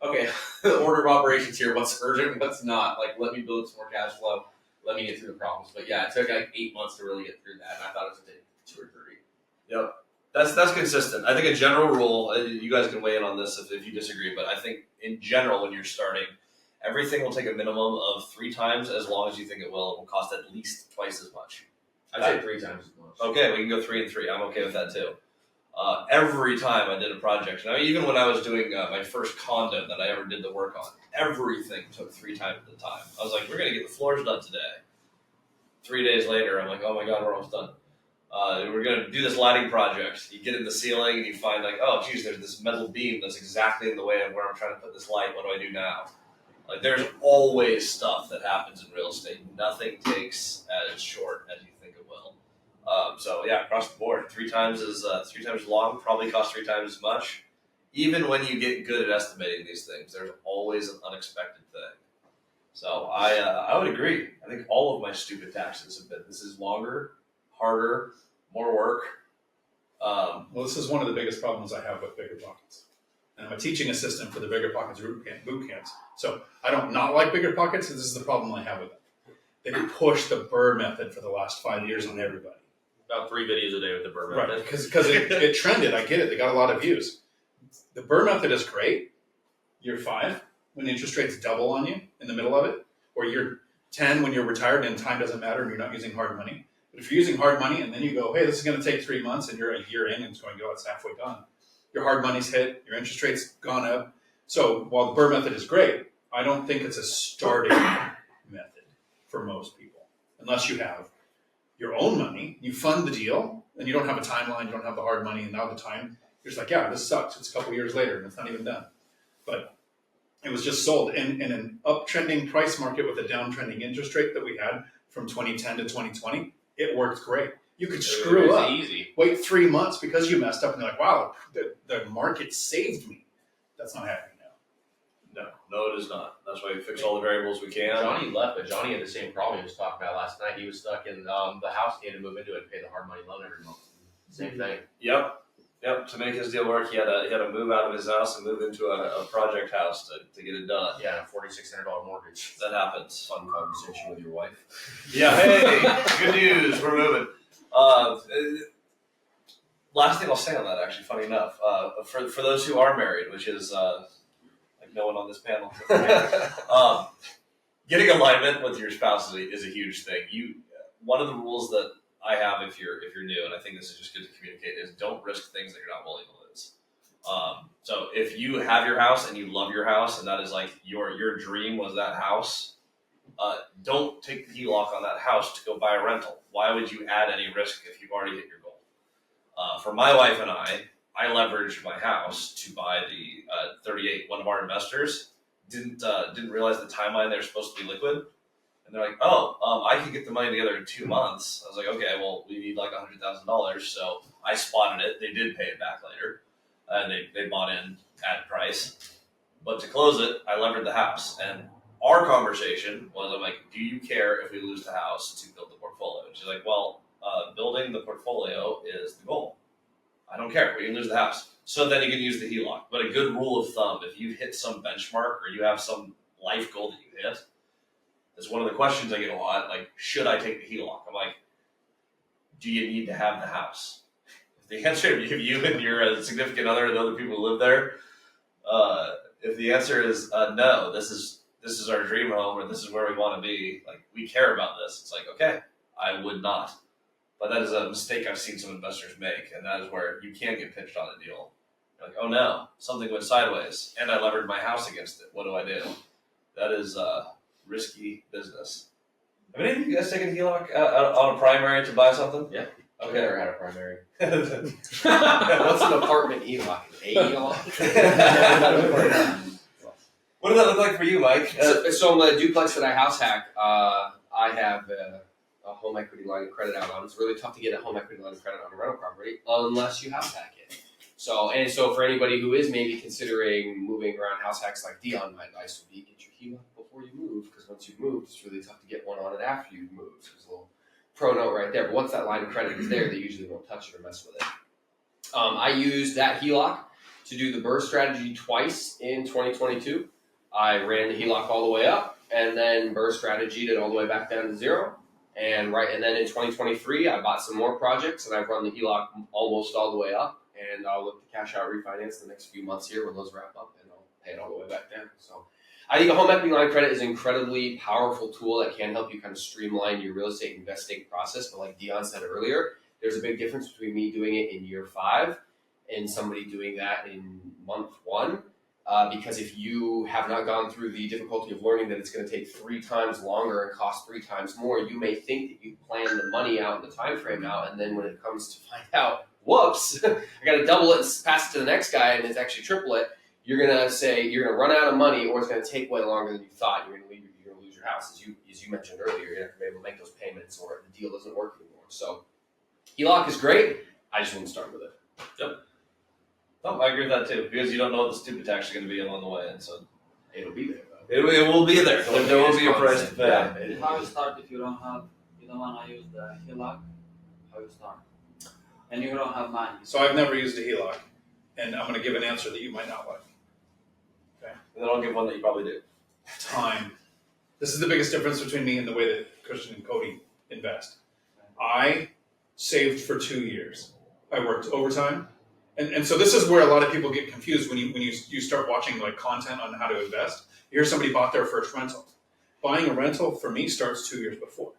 okay, the order of operations here, what's urgent, what's not. Let me build some more cash flow. Let me get through the problems. But yeah, it took 8 months to really get through that, and I thought it was going to take 2 or 3. Yep. That's consistent. I think a general rule, you guys can weigh in on this if you disagree, but I think in general when you're starting, everything will take a minimum of 3 times as long as you think it will. It will cost at least twice as much. I'd say 3 times as much. Okay, we can go 3 and 3. I'm okay with that too. Every time I did a project, now even when I was doing my first condo that I ever did the work on, everything took 3 times the time. I was like, we're going to get the floors done today. 3 days later, I'm like, oh my God, we're almost done. We're going to do this lighting project. You get in the ceiling and you find oh, geez, there's this metal beam that's exactly in the way of where I'm trying to put this light. What do I do now? There's always stuff that happens in real estate. Nothing takes as short as you think it will. So yeah, across the board, 3 times is 3 times long, probably costs 3 times as much. Even when you get good at estimating these things, there's always an unexpected thing. So I would agree. I think all of my stupid taxes have been, this is longer, harder, more work. Well, this is one of the biggest problems I have with Bigger Pockets. And I'm a teaching assistant for the Bigger Pockets boot camps. So I don't not like Bigger Pockets, and this is the problem I have with it. They pushed the Burr method for the last 5 years on everybody. About 3 videos a day with the Burr method. Right, because it trended. I get it. They got a lot of views. The Burr method is great. Year 5, when interest rates double on you in the middle of it, or year 10 when you're retired and time doesn't matter and you're not using hard money. But if you're using hard money and then you go, hey, this is going to take 3 months and you're a year in and it's going to go, it's halfway done. Your hard money's hit, your interest rate's gone up. So while the Burr method is great, I don't think it's a starting method for most people. Unless you have your own money, you fund the deal, and you don't have a timeline, you don't have the hard money, and now the time, you're just like, yeah, this sucks. It's a couple years later, and it's not even done. But it was just sold in an uptrending price market with a downtrending interest rate that we had from 2010 to 2020. It worked great. You could screw up, Easy. wait 3 months because you messed up, and you're like, wow, the market saved me. That's not happening now. No, it is not. That's why we fix all the variables we can. Johnny left, but Johnny had the same problem he was talking about last night. He was stuck in the house. He had to move into it and pay the hard money loan every month. Same thing. Yep. To make his deal work, he had to move out of his house and move into a project house to get it done. Yeah, a $4,600 mortgage. That happens. Fun conversation with your wife. Yeah. Hey, good news. We're moving. Last thing I'll say on that, actually, funny enough, for those who are married, which is no one on this panel, getting alignment with your spouse is a huge thing. One of the rules that I have if you're new, and I think this is just good to communicate, is don't risk things that you're not willing to lose. So if you have your house and you love your house, and that is your dream was that house, don't take the HELOC on that house to go buy a rental. Why would you add any risk if you've already hit your goal? For my wife and I leveraged my house to buy the 38. One of our investors didn't realize the timeline they were supposed to be liquid. And they're like, I can get the money together in 2 months. I was like, okay, well, we need $100,000. So I spotted it. They did pay it back later. And they bought in at price. But to close it, I levered the house. And our conversation was, I'm like, do you care if we lose the house to build the portfolio? And she's like, well, building the portfolio is the goal. I don't care. We can lose the house. So then you can use the HELOC. But a good rule of thumb, if you hit some benchmark or you have some life goal that you hit, is one of the questions I get a lot, should I take the HELOC? I'm like, do you need to have the house? If the answer, if you and your significant other, the other people who live there, if the answer is no, this is our dream home, or this is where we want to be, we care about this, it's like, okay, I would not. But that is a mistake I've seen some investors make, and that is where you can get pitched on a deal. You're like, oh no, something went sideways, and I levered my house against it. What do I do? That is risky business. Have any of you guys taken a HELOC on a primary to buy something? Yeah. I've Okay. never had a primary. What's What's an apartment HELOC? An HELOC? What did that look like for you, Mike? So in the duplex that I house hack, I have a home equity line of credit out on. It's really tough to get a home equity line of credit on a rental property unless you house hack it. So for anybody who is maybe considering moving around house hacks like Dion, my advice would be get your HELOC before you move, because once you've moved, it's really tough to get one on it after you've moved. So there's a little pro note right there. But once that line of credit is there, they usually won't touch it or mess with it. I used that HELOC to do the BRRRR strategy twice in 2022. I ran the HELOC all the way up, and then BRRRR strategied it all the way back down to zero. And then in 2023, I bought some more projects, and I've run the HELOC almost all the way up. And I'll look to cash out refinance the next few months here when those wrap up, and I'll pay it all the way back down. So I think a home equity line of credit is an incredibly powerful tool that can help you kind of streamline your real estate investing process. But like Dion said earlier, there's a big difference between me doing it in year 5 and somebody doing that in month 1. Because if you have not gone through the difficulty of learning that it's going to take 3 times longer and cost 3 times more, you may think that you plan the money out and the time frame out, and then when it comes to find out, whoops, I got to double it and pass it to the next guy, and it's actually triple it. You're going to say you're going to run out of money, or it's going to take way longer than you thought. You're going to lose your house, as you mentioned earlier. You're not going to be able to make those payments, or the deal doesn't work anymore. So HELOC is great. I just wouldn't start with it. Yep. Oh, I agree with that too, because you don't know what the stupid tax is going to be along the way, and so It'll be there though. it will be there. There will be a price to pay. Yeah. How you start if you don't want to use the HELOC? How you start? And you don't have money. So I've never used a HELOC, and I'm going to give an answer that you might not like. And then I'll give one that you probably do. Time. This is the biggest difference between me and the way that Christian and Cody invest. I saved for 2 years. I worked overtime. And so this is where a lot of people get confused when you start watching like content on how to invest. You hear somebody bought their first rental. Buying a rental for me starts 2 years before.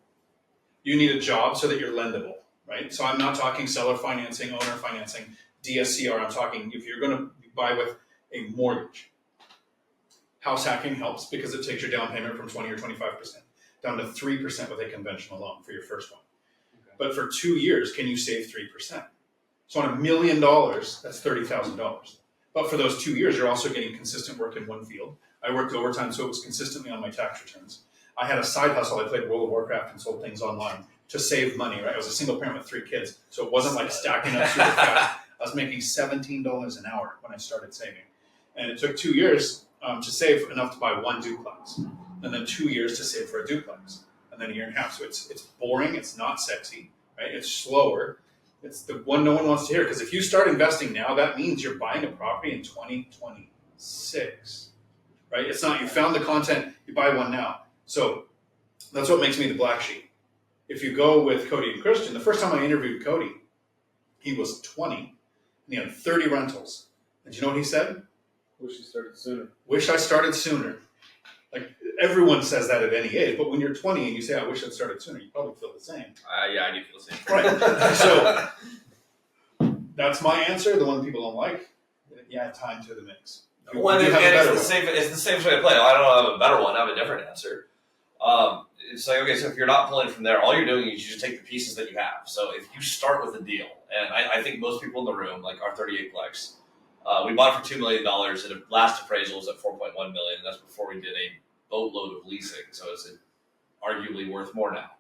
You need a job so that you're lendable, right? So I'm not talking seller financing, owner financing, DSCR. I'm talking if you're going to buy with a mortgage. House hacking helps because it takes your down payment from 20 or 25% down to 3% with a conventional loan for your first one. Okay. But for 2 years, can you save 3%? So on $1 million, that's $30,000. But for those 2 years, you're also getting consistent work in one field. I worked overtime, so it was consistently on my tax returns. I had a side hustle. I played World of Warcraft and sold things online to save money, right? I was a single parent with 3 kids, so it wasn't like stacking up super fast. I was making $17 an hour when I started saving. And it took 2 years to save enough to buy 1 duplex, and then 2 years to save for a duplex, and then 1.5 years. So it's boring. It's not sexy, right? It's slower. It's the one no one wants to hear, because if you start investing now, that means you're buying a property in 2026, right? It's not you found the content, you buy one now. So that's what makes me the black sheep. If you go with Cody and Christian, the first time I interviewed Cody, he was 20 and he had 30 rentals. And do you know what he said? Wish you started sooner. Wish I started sooner. Like everyone says that at any age, but when you're 20 and you say, I wish I'd started sooner, you probably feel the same. Yeah, I do feel the same. Right. So that's my answer. The one people don't like, you add time to the mix. Well, You have a better one. it's the same way to play. I don't have a better one. I have a different answer. It's like, okay, so if you're not pulling from there, all you're doing is you just take the pieces that you have. So if you start with a deal, and I think most people in the room, like our 38 Plex, we bought it for $2 million, and the last appraisal was at $4.1 million, and that's before we did a boatload of leasing, so it's arguably worth more now.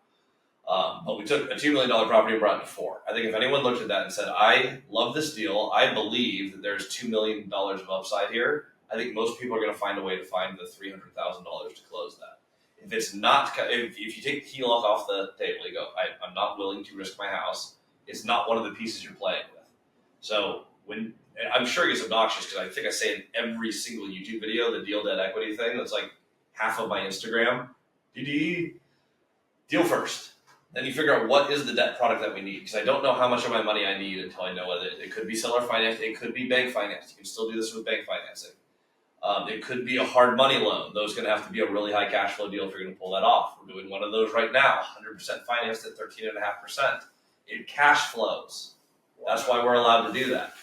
But we took a $2 million property and brought it to $4 million. I think if anyone looked at that and said, I love this deal, I believe that there's $2 million of upside here, I think most people are going to find a way to find the $300,000 to close that. If it's not, if you take the HELOC off the table, you go, I'm not willing to risk my house, it's not one of the pieces you're playing with. So when, I'm sure it's obnoxious because I think I say in every single YouTube video, the deal debt equity thing, that's like half of my Instagram. Deal first. Then you figure out what is the debt product that we need, because I don't know how much of my money I need until I know whether it could be seller finance, it could be bank finance. You can still do this with bank financing. It could be a hard money loan. Those are going to have to be a really high cash flow deal if you're going to pull that off. We're doing one of those right now, 100% financed at 13.5%. It cash flows. That's why we're allowed to do that.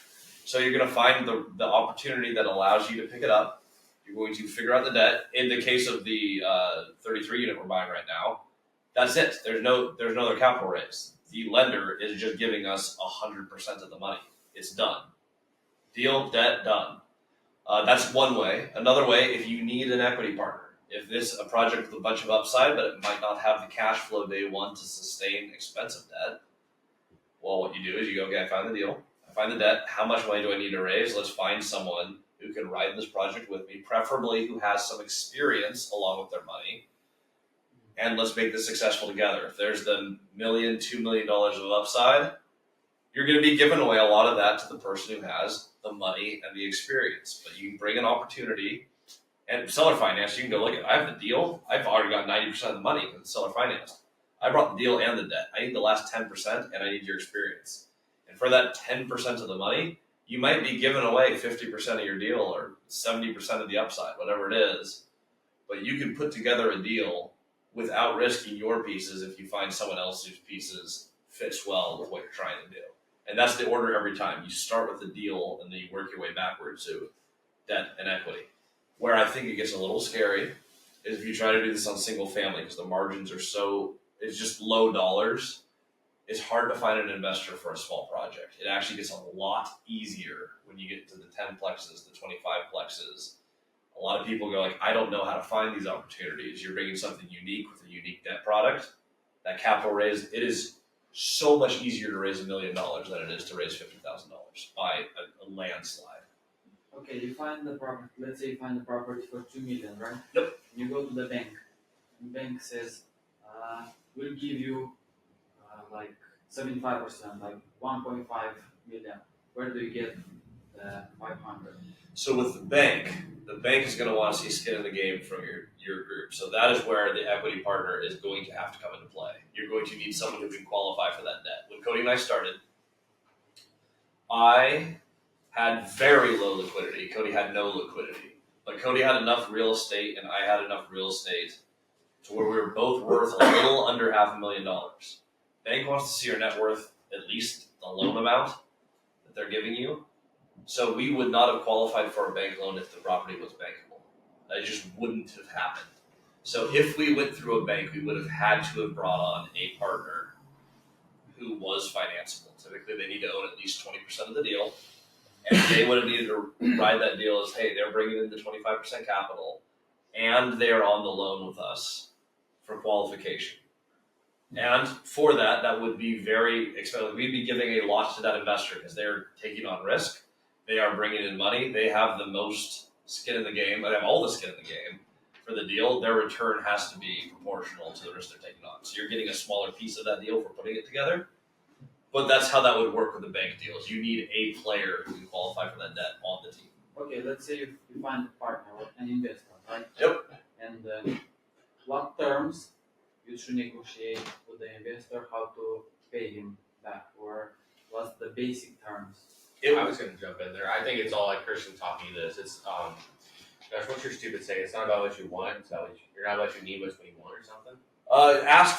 So you're going to find the opportunity that allows you to pick it up. You're going to figure out the debt. In the case of the 33 unit we're buying right now, that's it. There's no other capital raise. The lender is just giving us 100% of the money. It's done. Deal, debt, done. That's one way. Another way, if you need an equity partner, if this is a project with a bunch of upside, but it might not have the cash flow day one to sustain expensive debt, well, what you do is you go, okay, I find the deal, I find the debt, how much money do I need to raise? Let's find someone who can ride this project with me, preferably who has some experience along with their money, and let's make this successful together. If there's the $1 million, $2 million of upside, you're going to be giving away a lot of that to the person who has the money and the experience. But you can bring an opportunity, and seller finance, you can go, look at, I have the deal. I've already got 90% of the money because it's seller financed. I brought the deal and the debt. I need the last 10%, and I need your experience. And for that 10% of the money, you might be giving away 50% of your deal or 70% of the upside, whatever it is. But you can put together a deal without risking your pieces if you find someone else whose pieces fits well with what you're trying to do. And that's the order every time. You start with the deal and then you work your way backwards to debt and equity. Where I think it gets a little scary is if you try to do this on single family because the margins are it's just low dollars. It's hard to find an investor for a small project. It actually gets a lot easier when you get to the 10 plexes, the 25 plexes. A lot of people go like, I don't know how to find these opportunities. You're bringing something unique with a unique debt product. That capital raise, it is so much easier to raise $1 million than it is to raise $50,000 by a landslide. Okay, you find the property. Let's say you find the property for $2 million, right? Yep. You go to the bank. The bank says, "We'll give you like 75%, like 1.5 million." Where do you get the 500? So with the bank is going to want to see skin in the game from your group. So that is where the equity partner is going to have to come into play. You're going to need someone who can qualify for that debt. When Cody and I started, I had very low liquidity. Cody had no liquidity. But Cody had enough real estate and I had enough real estate to where we were both worth a little under $500,000. Bank wants to see your net worth, at least the loan amount that they're giving you. So we would not have qualified for a bank loan if the property was bankable. That just wouldn't have happened. So if we went through a bank, we would have had to have brought on a partner who was financeable. Typically, they need to own at least 20% of the deal. And they would have needed to ride that deal as, hey, they're bringing in the 25% capital and they're on the loan with us for qualification. And for that, that would be very expensive. We'd be giving a lot to that investor because they're taking on risk. They are bringing in money. They have the most skin in the game. They have all the skin in the game for the deal. Their return has to be proportional to the risk they're taking on. So you're getting a smaller piece of that deal for putting it together. But that's how that would work with the bank deals. You need a player who can qualify for that debt on the team. Okay, let's say you find a partner or an investor, right? Yep. And what terms you should negotiate with the investor, how to pay him back, or what's the basic terms? I was going to jump in there. I think it's all like Christian taught me this. It's, gosh, what's your stupid saying? It's not about what you want. It's about you're not what you need, but what you want or something. Ask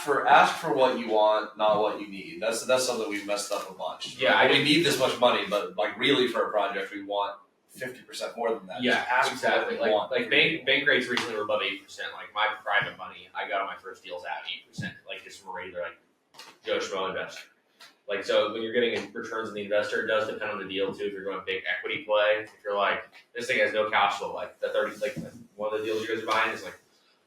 for what you want, not what you need. That's something we've messed up a bunch. Yeah, we need this much money, but like really for a project, we want 50% more than that. Yeah, ask exactly. for what you want. Like bank rates recently were above 8%. Like my private money, I got on my first deals at 8%. Like just from a regular like Joe Schmo investor. Like so, when you're getting returns on the investor, it does depend on the deal too. If you're going big equity play, if you're like this thing has no cash flow, like the 30, like one of the deals you guys are buying is like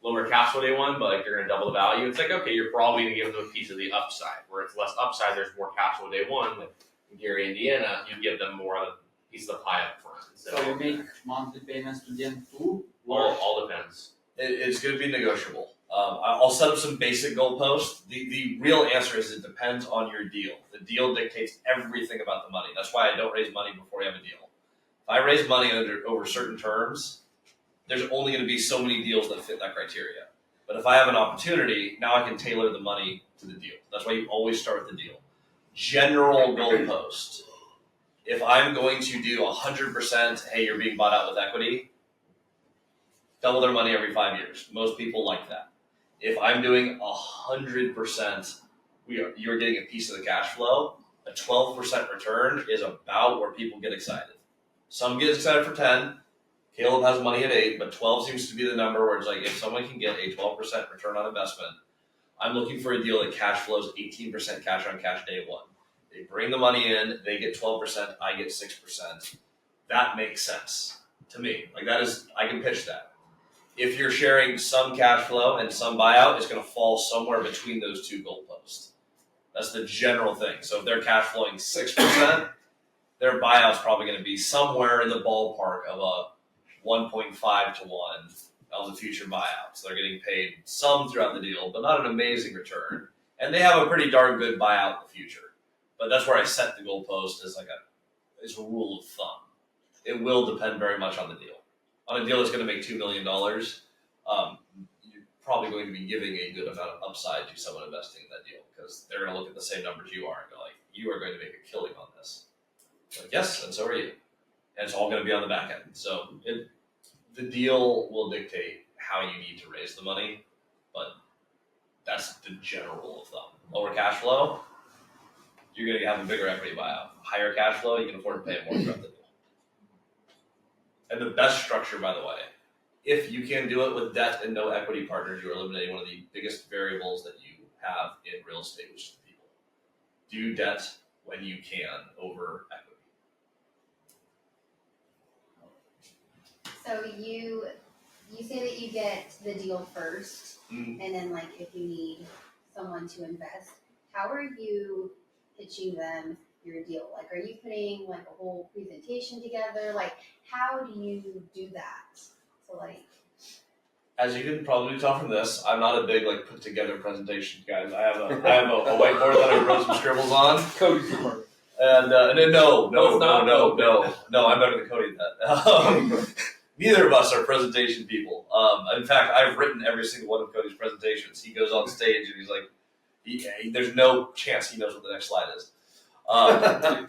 lower cash flow day one, but like you're going to double the value. It's like okay, you're probably going to give them a piece of the upside. Where it's less upside, there's more cash flow day one. Like in Gary, Indiana, you give them more of a piece of the pie up front. So you make monthly payments to them too? All depends. It's going to be negotiable. I'll set up some basic goalposts. The real answer is it depends on your deal. The deal dictates everything about the money. That's why I don't raise money before we have a deal. If I raise money over certain terms, there's only going to be so many deals that fit that criteria. But if I have an opportunity, now I can tailor the money to the deal. That's why you always start with the deal. General goalpost. If I'm going to do 100%, hey, you're being bought out with equity, double their money every 5 years. Most people like that. If I'm doing 100%, you're getting a piece of the cash flow, A 12% return is about where people get excited. Some get excited for 10. Caleb has money at 8, but 12 seems to be the number where it's like if someone can get a 12% return on investment, I'm looking for a deal that cash flows 18% cash on cash day one. They bring the money in, they get 12%, I get 6%. That makes sense to me. Like that is, I can pitch that. If you're sharing some cash flow and some buyout, it's going to fall somewhere between those two goalposts. That's the general thing. So if they're cash flowing 6%, their buyout's probably going to be somewhere in the ballpark of a 1.5 to 1 of the future buyout. So they're getting paid some throughout the deal, but not an amazing return. And they have a pretty darn good buyout in the future. But that's where I set the goalpost as as a rule of thumb. It will depend very much on the deal. On a deal that's going to make $2 million, you're probably going to be giving a good amount of upside to someone investing in that deal because they're going to look at the same numbers you are and go like, you are going to make a killing on this. Like, yes, and so are you. And it's all going to be on the back end. So the deal will dictate how you need to raise the money, but that's the general rule of thumb. Lower cash flow, you're going to have a bigger equity buyout. Higher cash flow, you can afford to pay more throughout the deal. And the best structure, by the way, if you can do it with debt and no equity partners, you're eliminating one of the biggest variables that you have in real estate, which is people. Do debt when you can over equity. So you say that you get the deal first, and then like if you need someone to invest, how are you pitching them your deal? Like, are you putting like a whole presentation together? Like, how do you do that? So like, as you can probably tell from this, I'm not a big like put together presentation guys. I have a whiteboard that I wrote some scribbles on. Cody's smart. And no, I'm better than Cody at that. Neither of us are presentation people. In fact, I've written every single one of Cody's presentations. He goes on stage and he's like, there's no chance he knows what the next slide is.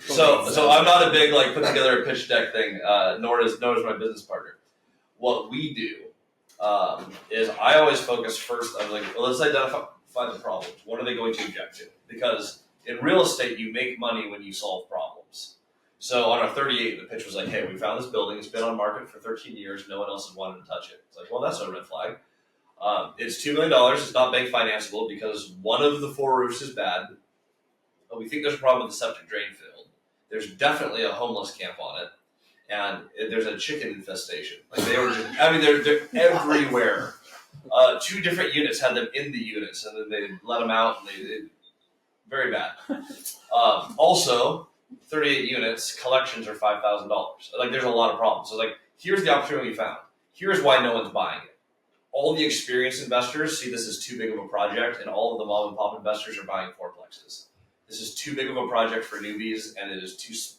So I'm not a big like put together a pitch deck thing. Nor is my business partner. What we do is I always focus first on like, well, let's identify the problems. What are they going to object to? Because in real estate, you make money when you solve problems. So on our 38, the pitch was like, hey, we found this building. It's been on market for 13 years. No one else has wanted to touch it. It's like, well, that's a red flag. It's $2 million. It's not bank financeable because one of the 4 roofs is bad. But we think there's a problem with the septic drain field. There's definitely a homeless camp on it. And there's a chicken infestation. Like they were just, I mean, they're everywhere. 2 different units had them in the units and then they let them out and they very bad. Also, 38 units, collections are $5,000. Like there's a lot of problems. So like, here's the opportunity we found. Here's why no one's buying it. All the experienced investors see this as too big of a project and all of the mom and pop investors are buying fourplexes. This is too big of a project for newbies and it is just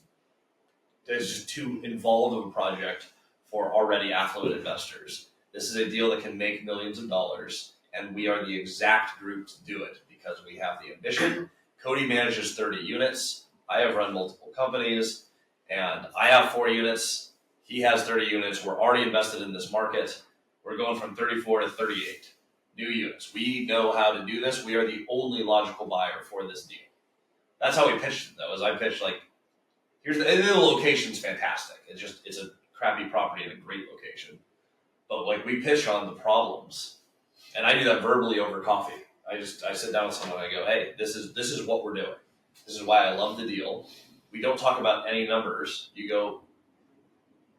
too involved of a project for already affluent investors. This is a deal that can make millions of dollars and we are the exact group to do it because we have the ambition. Cody manages 30 units. I have run multiple companies and I have 4 units. He has 30 units. We're already invested in this market. We're going from 34 to 38 new units. We know how to do this. We are the only logical buyer for this deal. That's how we pitched it though, is I pitched like, and the location's fantastic. It's a crappy property in a great location. But like we pitch on the problems and I do that verbally over coffee. I sit down with someone and I go, hey, this is what we're doing. This is why I love the deal. We don't talk about any numbers. You go,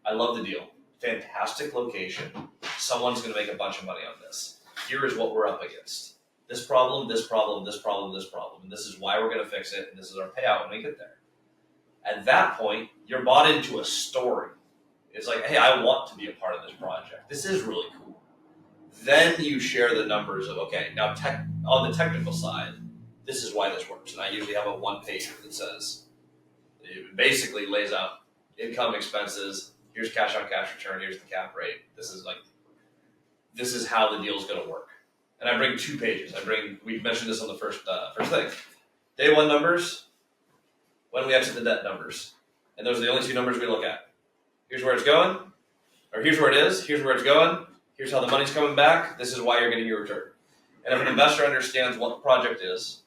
I love the deal. Fantastic location. Someone's going to make a bunch of money on this. Here is what we're up against. This problem, this problem, this problem, this problem. And this is why we're going to fix it. And this is our payout when we get there. At that point, you're bought into a story. It's like, hey, I want to be a part of this project. This is really cool. Then you share the numbers of, okay, now on the technical side, this is why this works. And I usually have a 1-pager that says, it basically lays out income, expenses, here's cash on cash return, here's the cap rate. This is how the deal is going to work. And I bring 2 pages. We mentioned this on the first thing. Day 1 numbers, when we exit the debt numbers. And those are the only 2 numbers we look at. Here's where it's going, or here's where it is, here's where it's going, here's how the money's coming back, this is why you're getting your return. And if an investor understands what the project is,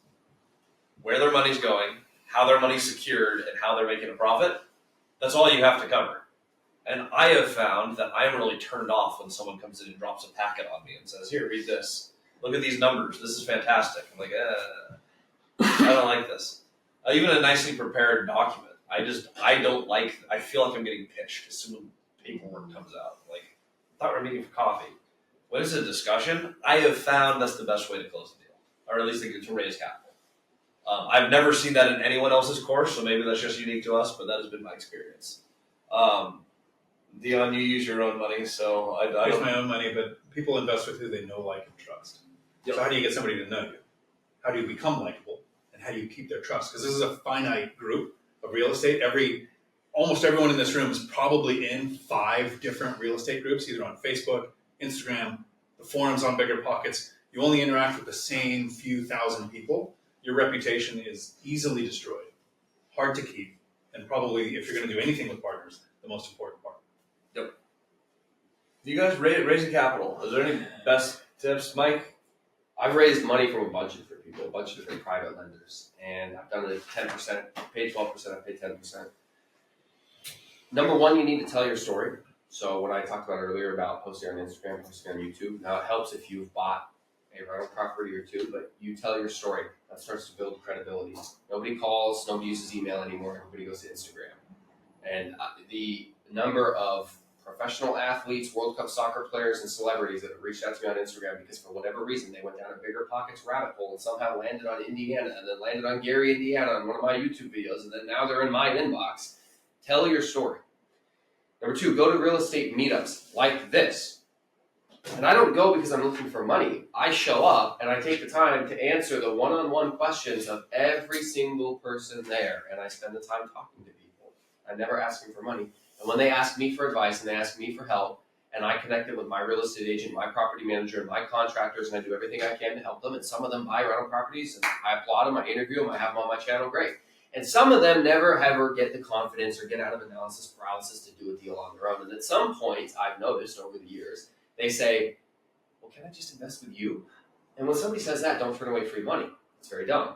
where their money's going, how their money's secured, and how they're making a profit, that's all you have to cover. And I have found that I'm really turned off when someone comes in and drops a packet on me and says, here, read this. Look at these numbers. This is fantastic. I'm like, I don't like this. Even a nicely prepared document. I don't like, I feel like I'm getting pitched as soon as paperwork comes out. Like, I thought we were meeting for coffee. When it's a discussion, I have found that's the best way to close the deal, or at least to raise capital. I've never seen that in anyone else's course, so maybe that's just unique to us, but that has been my experience. Dion, you use your own money, so I use don't. my own money, but people invest with who they know, like, and trust. Yep. So how do you get somebody to know you? How do you become likable? And how do you keep their trust? Because this is a finite group of real estate. Almost everyone in this room is probably in 5 different real estate groups, either on Facebook, Instagram, the forums on Bigger Pockets. You only interact with the same few thousand people. Your reputation is easily destroyed, hard to keep, and probably, if you're going to do anything with partners, the most important part. You guys raising capital. Is there any best tips, Mike? I've raised money from a bunch of different people, a bunch of different private lenders, and I've done it at 10%, paid 12%, I paid 10%. Number one, you need to tell your story. So what I talked about earlier about posting on Instagram, posting on YouTube, now it helps if you've bought a rental property or two, but you tell your story. That starts to build credibility. Nobody calls, nobody uses email anymore, everybody goes to Instagram. And the number of professional athletes, World Cup soccer players, and celebrities that have reached out to me on Instagram because for whatever reason they went down a Bigger Pockets rabbit hole and somehow landed on Indiana and then landed on Gary, Indiana on one of my YouTube videos, and then now they're in my inbox. Tell your story. Number two, go to real estate meetups like this. And I don't go because I'm looking for money. I show up and I take the time to answer the one-on-one questions of every single person there, and I spend the time talking to people. I never ask them for money. And when they ask me for advice and they ask me for help, and I connect them with my real estate agent, my property manager, and my contractors, and I do everything I can to help them, and some of them buy rental properties, and I applaud them, I interview them, I have them on my channel, great. And some of them never ever get the confidence or get out of analysis paralysis to do a deal on their own. And at some point, I've noticed over the years, they say, well, can I just invest with you? And when somebody says that, don't turn away free money. It's very dumb.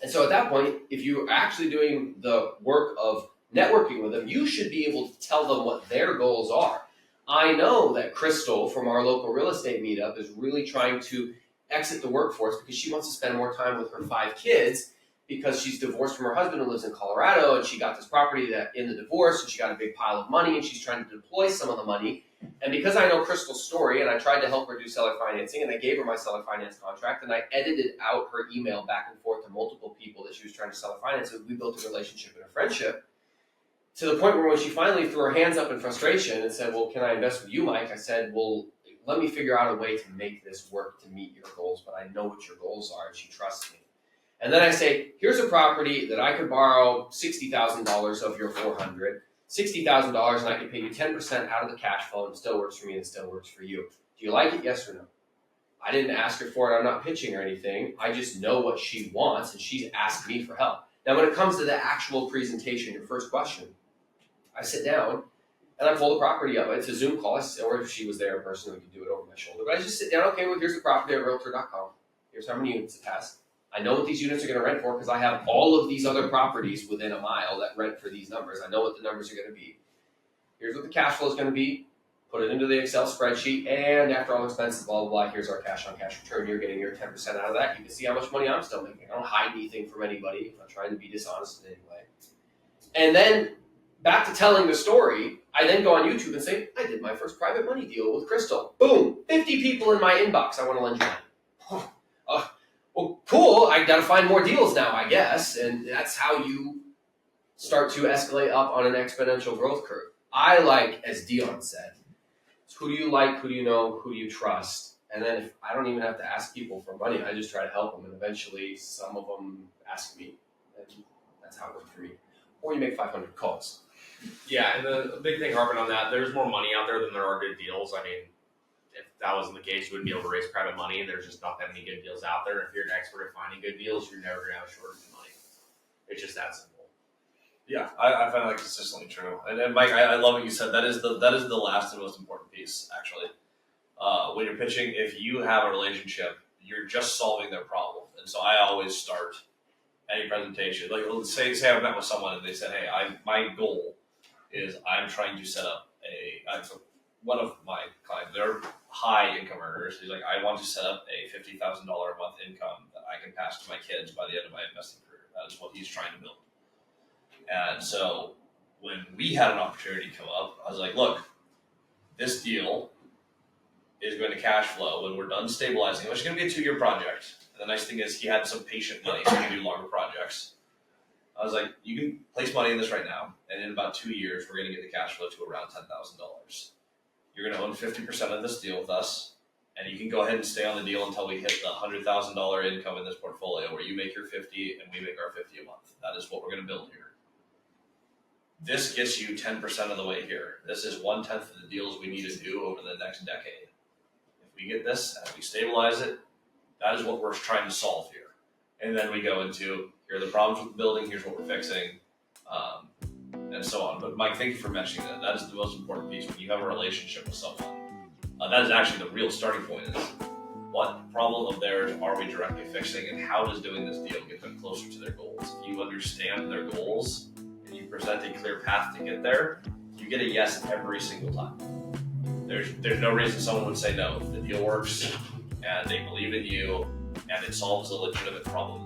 And so at that point, if you're actually doing the work of networking with them, you should be able to tell them what their goals are. I know that Crystal from our local real estate meetup is really trying to exit the workforce because she wants to spend more time with her 5 kids because she's divorced from her husband who lives in Colorado, and she got this property that in the divorce, and she got a big pile of money, and she's trying to deploy some of the money. And because I know Crystal's story, and I tried to help her do seller financing, and I gave her my seller finance contract, and I edited out her email back and forth to multiple people that she was trying to seller finance, and we built a relationship and a friendship. To the point where when she finally threw her hands up in frustration and said, well, can I invest with you, Mike? I said, well, let me figure out a way to make this work to meet your goals, but I know what your goals are, and she trusts me. And then I say, here's a property that I could borrow $60,000 of your $400,000, $60,000, and I can pay you 10% out of the cash flow, and it still works for me, and it still works for you. Do you like it? Yes or no? I didn't ask her for it. I'm not pitching or anything. I just know what she wants, and she's asked me for help. Now, when it comes to the actual presentation, your first question, I sit down, and I pull the property up. It's a Zoom call, or if she was there in person, we could do it over my shoulder. But I just sit down, okay, well, here's the property at Realtor.com. Here's how many units it has. I know what these units are going to rent for because I have all of these other properties within a mile that rent for these numbers. I know what the numbers are going to be. Here's what the cash flow is going to be. Put it into the Excel spreadsheet, and after all expenses, blah, blah, blah, here's our cash-on-cash return. You're getting your 10% out of that. You can see how much money I'm still making. I don't hide anything from anybody. I'm not trying to be dishonest in any way. And then back to telling the story, I then go on YouTube and say, I did my first private money deal with Crystal. Boom, 50 people in my inbox. I want to lend you money. Well, cool, I got to find more deals now, I guess. And that's how you start to escalate up on an exponential growth curve. I like, as Dion said, who do you like, who do you know, who do you trust? And then if I don't even have to ask people for money, I just try to help them. And eventually some of them ask me. And that's how it worked for me. Or you make 500 calls. Yeah, and the big thing harping on that, there's more money out there than there are good deals. I mean, if that wasn't the case, you wouldn't be able to raise private money. There's just not that many good deals out there. If you're an expert at finding good deals, you're never going to have a shortage of money. It's just that simple. Yeah, I find that consistently true. And Mike, I love what you said. That is the last and most important piece, actually. When you're pitching, if you have a relationship, you're just solving their problem. And so I always start any presentation. Like let's say I met with someone and they said, hey, my goal is I'm trying to set up one of my clients, they're high income earners. He's like, I want to set up a $50,000 a month income that I can pass to my kids by the end of my investing career. That is what he's trying to build. And so when we had an opportunity come up, I was like, look, this deal is going to cash flow when we're done stabilizing, which is going to be a 2-year project. And the nice thing is he had some patient money, so he can do longer projects. I was like, you can place money in this right now, and in about 2 years, we're going to get the cash flow to around $10,000. You're going to own 50% of this deal with us, and you can go ahead and stay on the deal until we hit the $100,000 income in this portfolio, where you make your 50 and we make our 50 a month. That is what we're going to build here. This gets you 10% of the way here. This is 1/10 of the deals we need to do over the next decade. If we get this and we stabilize it, that is what we're trying to solve here. And then we go into, here are the problems with the building, here's what we're fixing, and so on. But Mike, thank you for mentioning that. That is the most important piece when you have a relationship with someone. That is actually the real starting point is, what problem of theirs are we directly fixing, and how does doing this deal get them closer to their goals? If you understand their goals and you present a clear path to get there, you get a yes every single time. There's no reason someone would say no. If the deal works and they believe in you and it solves a legitimate problem